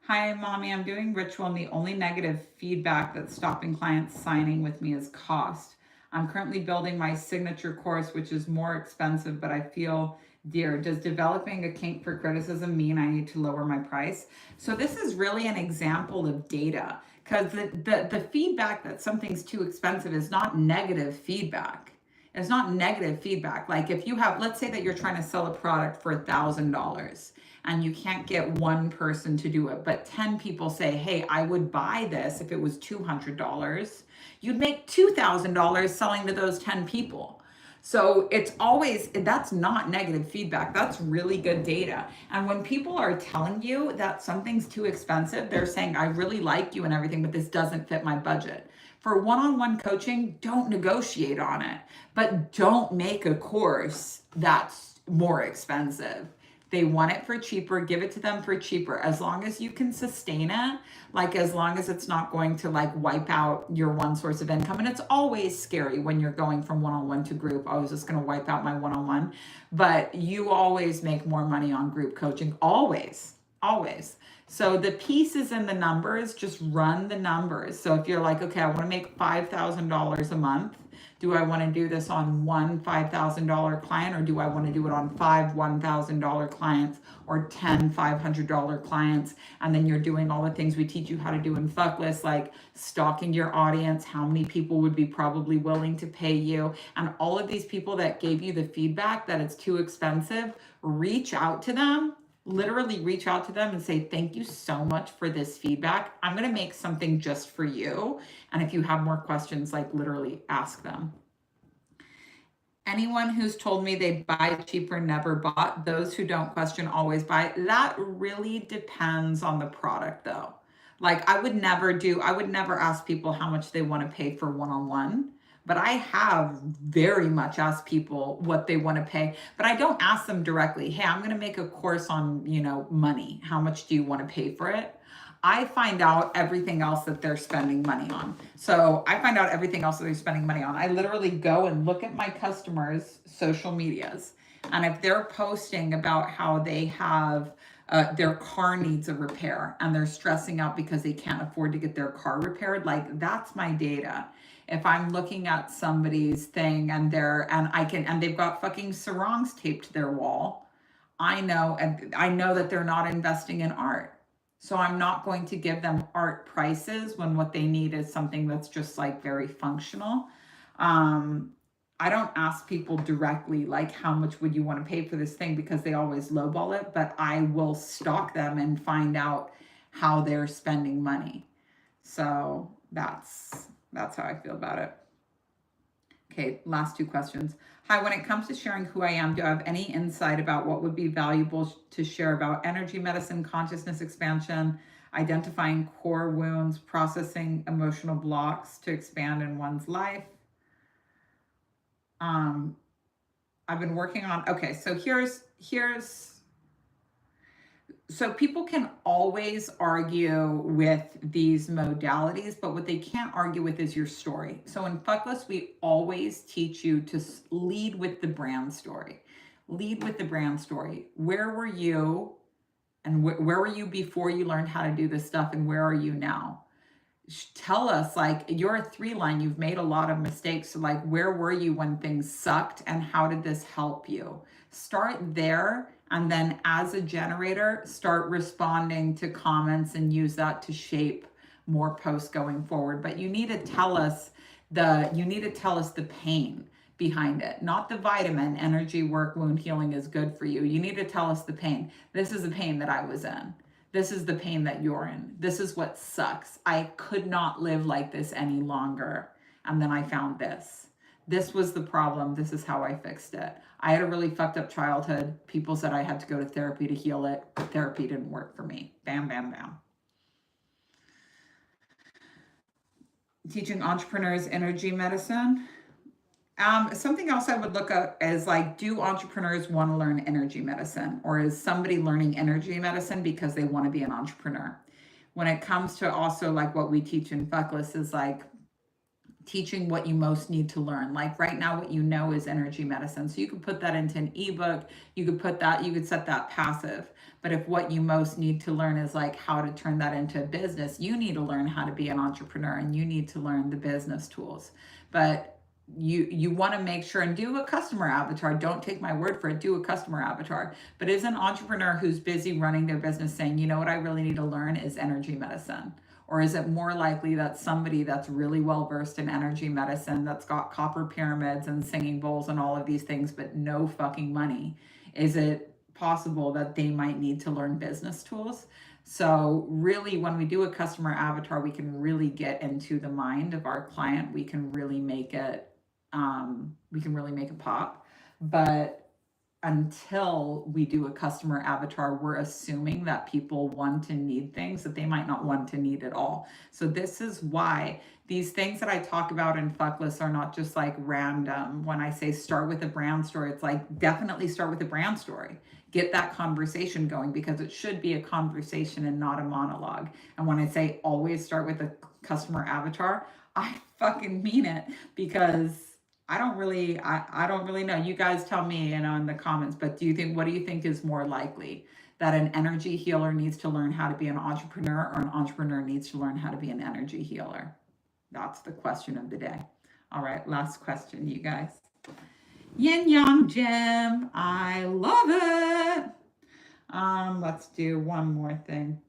Hi, mommy, I'm doing ritual and the only negative feedback that's stopping clients signing with me is cost. I'm currently building my signature course, which is more expensive, but I feel dear. Does developing a kink for criticism mean I need to lower my price? So this is really an example of data, because the feedback that something's too expensive is not negative feedback. It's not negative feedback. Like if you have, let's say that you're trying to sell a product for $1,000 and you can't get one person to do it, but 10 people say, hey, I would buy this if it was $200. You'd make $2,000 selling to those 10 people. So that's not negative feedback. That's really good data. And when people are telling you that something's too expensive, they're saying, I really like you and everything, but this doesn't fit my budget. For one-on-one coaching, don't negotiate on it, but don't make a course that's more expensive. They want it for cheaper, give it to them for cheaper. As long as you can sustain it, like as long as it's not going to like wipe out your one source of income. And it's always scary when you're going from one-on-one to group. I was just going to wipe out my one-on-one, but you always make more money on group coaching. Always. So the pieces in the numbers, just run the numbers. So if you're like, okay, I want to make $5,000 a month, Do I want to do this on one $5,000 client, or do I want to do it on 5 $1,000 clients, or 10 $500 clients? And then you're doing all the things we teach you how to do in Fuckless, like stalking your audience, how many people would be probably willing to pay you, and all of these people that gave you the feedback that it's too expensive, reach out to them. Literally reach out to them and say, thank you so much for this feedback. I'm going to make something just for you. And if you have more questions, like literally ask them. Anyone who's told me they buy cheaper never bought. Those who don't question always buy. That really depends on the product though. Like I would never ask people how much they want to pay for one-on-one. But I have very much asked people what they want to pay, but I don't ask them directly, hey, I'm going to make a course on, money. How much do you want to pay for it? I find out everything else that they're spending money on. So I find out everything else that they're spending money on. I literally go and look at my customers' social medias. And if they're posting about how they have their car needs a repair and they're stressing out because they can't afford to get their car repaired, like that's my data. If I'm looking at somebody's thing and they've got fucking sarongs taped to their wall, I know that they're not investing in art. So I'm not going to give them art prices when what they need is something that's just like very functional. I don't ask people directly, like, how much would you want to pay for this thing? Because they always lowball it, but I will stalk them and find out how they're spending money. So that's how I feel about it. Okay, last 2 questions. Hi, when it comes to sharing who I am, do I have any insight about what would be valuable to share about energy medicine, consciousness expansion, identifying core wounds, processing emotional blocks to expand in one's life? I've been working on, okay, so so people can always argue with these modalities, but what they can't argue with is your story. So in Fuckless, we always teach you to lead with the brand story. Lead with the brand story. Where were you, and where were you before you learned how to do this stuff, and where are you now? Tell us, like, you're a 3-line, you've made a lot of mistakes. So like, where were you when things sucked, and how did this help you? Start there. And then as a generator, start responding to comments and use that to shape more posts going forward. But you need to tell us the pain behind it, not the vitamin. Energy work, wound healing is good for you. You need to tell us the pain. This is the pain that I was in. This is the pain that you're in. This is what sucks. I could not live like this any longer. And then I found this. This was the problem. This is how I fixed it. I had a really fucked up childhood. People said I had to go to therapy to heal it. Therapy didn't work for me. Bam, bam, bam. Teaching entrepreneurs energy medicine. Something else I would look at is like, do entrepreneurs want to learn energy medicine, or is somebody learning energy medicine because they want to be an entrepreneur? When it comes to also like what we teach in Fuckless is like teaching what you most need to learn. Like right now, what you know is energy medicine. So you could put that into an ebook. You could set that passive. But if what you most need to learn is like how to turn that into a business, you need to learn how to be an entrepreneur, and you need to learn the business tools. But you want to make sure and do a customer avatar. Don't take my word for it. Do a customer avatar. But is an entrepreneur who's busy running their business saying, you know what I really need to learn is energy medicine? Or is it more likely that somebody that's really well versed in energy medicine, that's got copper pyramids and singing bowls and all of these things, but no fucking money? Is it possible that they might need to learn business tools? So really, when we do a customer avatar, we can really get into the mind of our client. We can really make it pop. But until we do a customer avatar, we're assuming that people want and need things that they might not want to need at all. So this is why these things that I talk about in Fuckless are not just like random. When I say start with a brand story, it's like definitely start with a brand story. Get that conversation going, because it should be a conversation and not a monologue. And when I say always start with a customer avatar, I fucking mean it, because I don't really know. You guys tell me, in the comments, but what do you think is more likely? That an energy healer needs to learn how to be an entrepreneur, or an entrepreneur needs to learn how to be an energy healer? That's the question of the day. All right, last question, you guys. Yin Yang Gym, I love it. Let's do one more thing.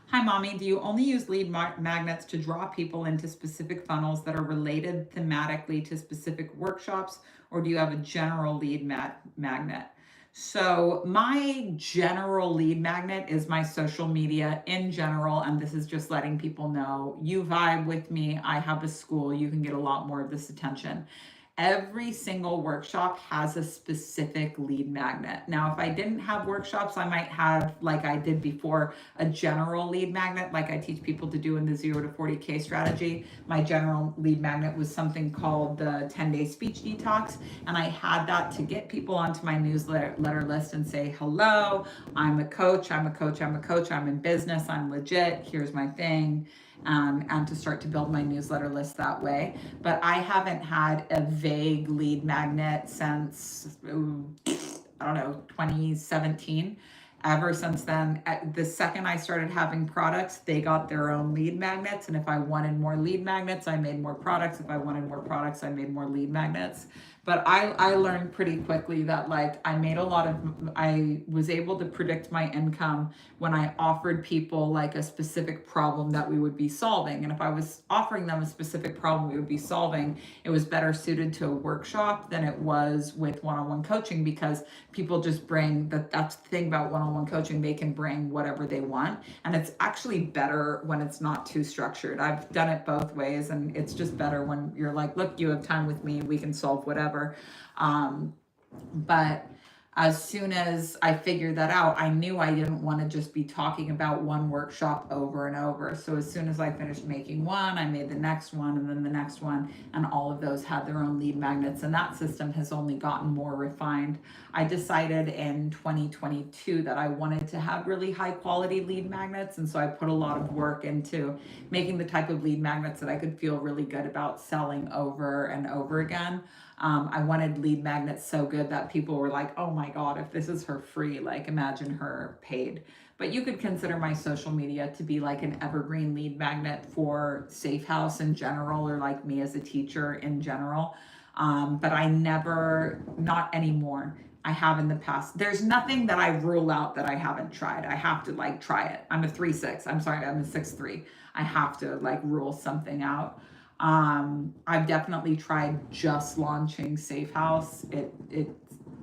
Hi, Mommy. Do you only use lead magnets to draw people into specific funnels that are related thematically to specific workshops, or do you have a general lead magnet? So, my general lead magnet is my social media in general, and this is just letting people know you vibe with me. I have a school, you can get a lot more of this attention. Every single workshop has a specific lead magnet. Now, if I didn't have workshops, I might have, like I did before, a general lead magnet, like I teach people to do in the 0 to 40K strategy. My general lead magnet was something called the 10-day speech detox. And I had that to get people onto my newsletter list and say, hello, I'm a coach, I'm in business, I'm legit, here's my thing. And to start to build my newsletter list that way. But I haven't had a vague lead magnet since, I don't know, 2017. Ever since then, the second I started having products, they got their own lead magnets. And if I wanted more lead magnets, I made more products. If I wanted more products, I made more lead magnets. But I learned pretty quickly that I was able to predict my income when I offered people like a specific problem that we would be solving. And if I was offering them a specific problem we would be solving, it was better suited to a workshop than it was with one-on-one coaching, because people just bring that's the thing about one-on-one coaching, they can bring whatever they want. And it's actually better when it's not too structured. I've done it both ways, and it's just better when you're like, look, you have time with me, we can solve whatever. But as soon as I figured that out, I knew I didn't want to just be talking about one workshop over and over. So as soon as I finished making one, I made the next one, and then the next one, and all of those had their own lead magnets. And that system has only gotten more refined. I decided in 2022 that I wanted to have really high quality lead magnets. And so I put a lot of work into making the type of lead magnets that I could feel really good about selling over and over again. I wanted lead magnets so good that people were like, oh my God, if this is her free, like imagine her paid. But you could consider my social media to be like an evergreen lead magnet for Safehouse in general, or like me as a teacher in general. But I never, not anymore. I have in the past. There's nothing that I rule out that I haven't tried. I have to like try it. I'm a 3'6". I'm sorry, I'm a 6'3". I have to like rule something out. I've definitely tried just launching Safehouse. It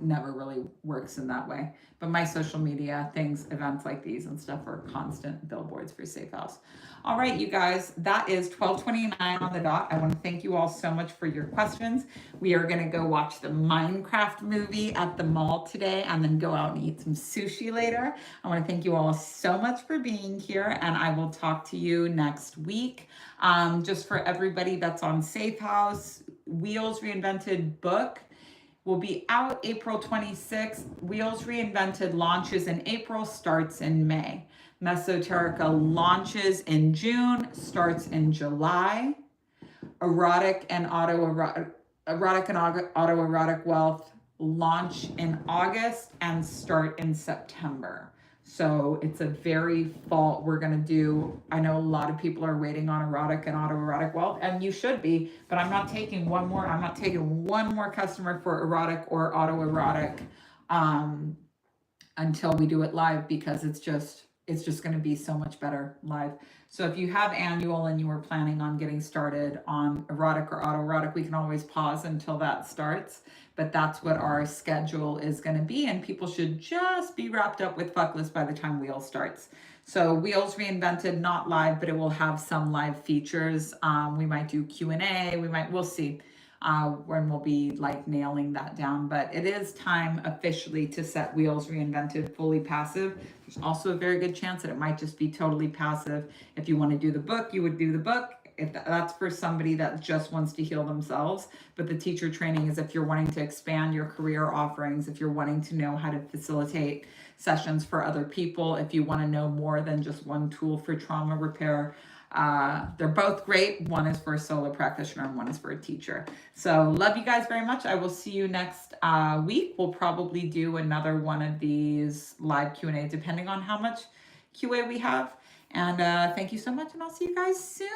never really works in that way. But my social media things, events like these and stuff, are constant billboards for Safehouse. All right, you guys, that is 12:29 on the dot. I want to thank you all so much for your questions. We are going to go watch the Minecraft movie at the mall today, and then go out and eat some sushi later. I want to thank you all so much for being here, and I will talk to you next week. Just for everybody that's on Safehouse, Wheels Reinvented book will be out April 26th. Wheels Reinvented launches in April, starts in May. Mesoterica launches in June, starts in July. Erotic and autoerotic wealth launch in August and start in September. So it's a very fall. We're going to do, I know a lot of people are waiting on erotic and autoerotic wealth, and you should be, but I'm not taking one more customer for erotic or autoerotic until we do it live, because it's just going to be so much better live. So if you have annual and you were planning on getting started on erotic or autoerotic, we can always pause until that starts. But that's what our schedule is going to be. And people should just be wrapped up with Fuckless by the time Wheels starts. So Wheels Reinvented, not live, but it will have some live features. We might do Q&A. We'll see when we'll be like nailing that down. But it is time officially to set Wheels Reinvented fully passive. There's also a very good chance that it might just be totally passive. If you want to do the book, you would do the book. If that's for somebody that just wants to heal themselves. But the teacher training is if you're wanting to expand your career offerings, if you're wanting to know how to facilitate sessions for other people, if you want to know more than just one tool for trauma repair. They're both great. One is for a solo practitioner and one is for a teacher. So love you guys very much. I will see you next week. We'll probably do another one of these live Q&A depending on how much QA we have. And thank you so much, and I'll see you guys soon.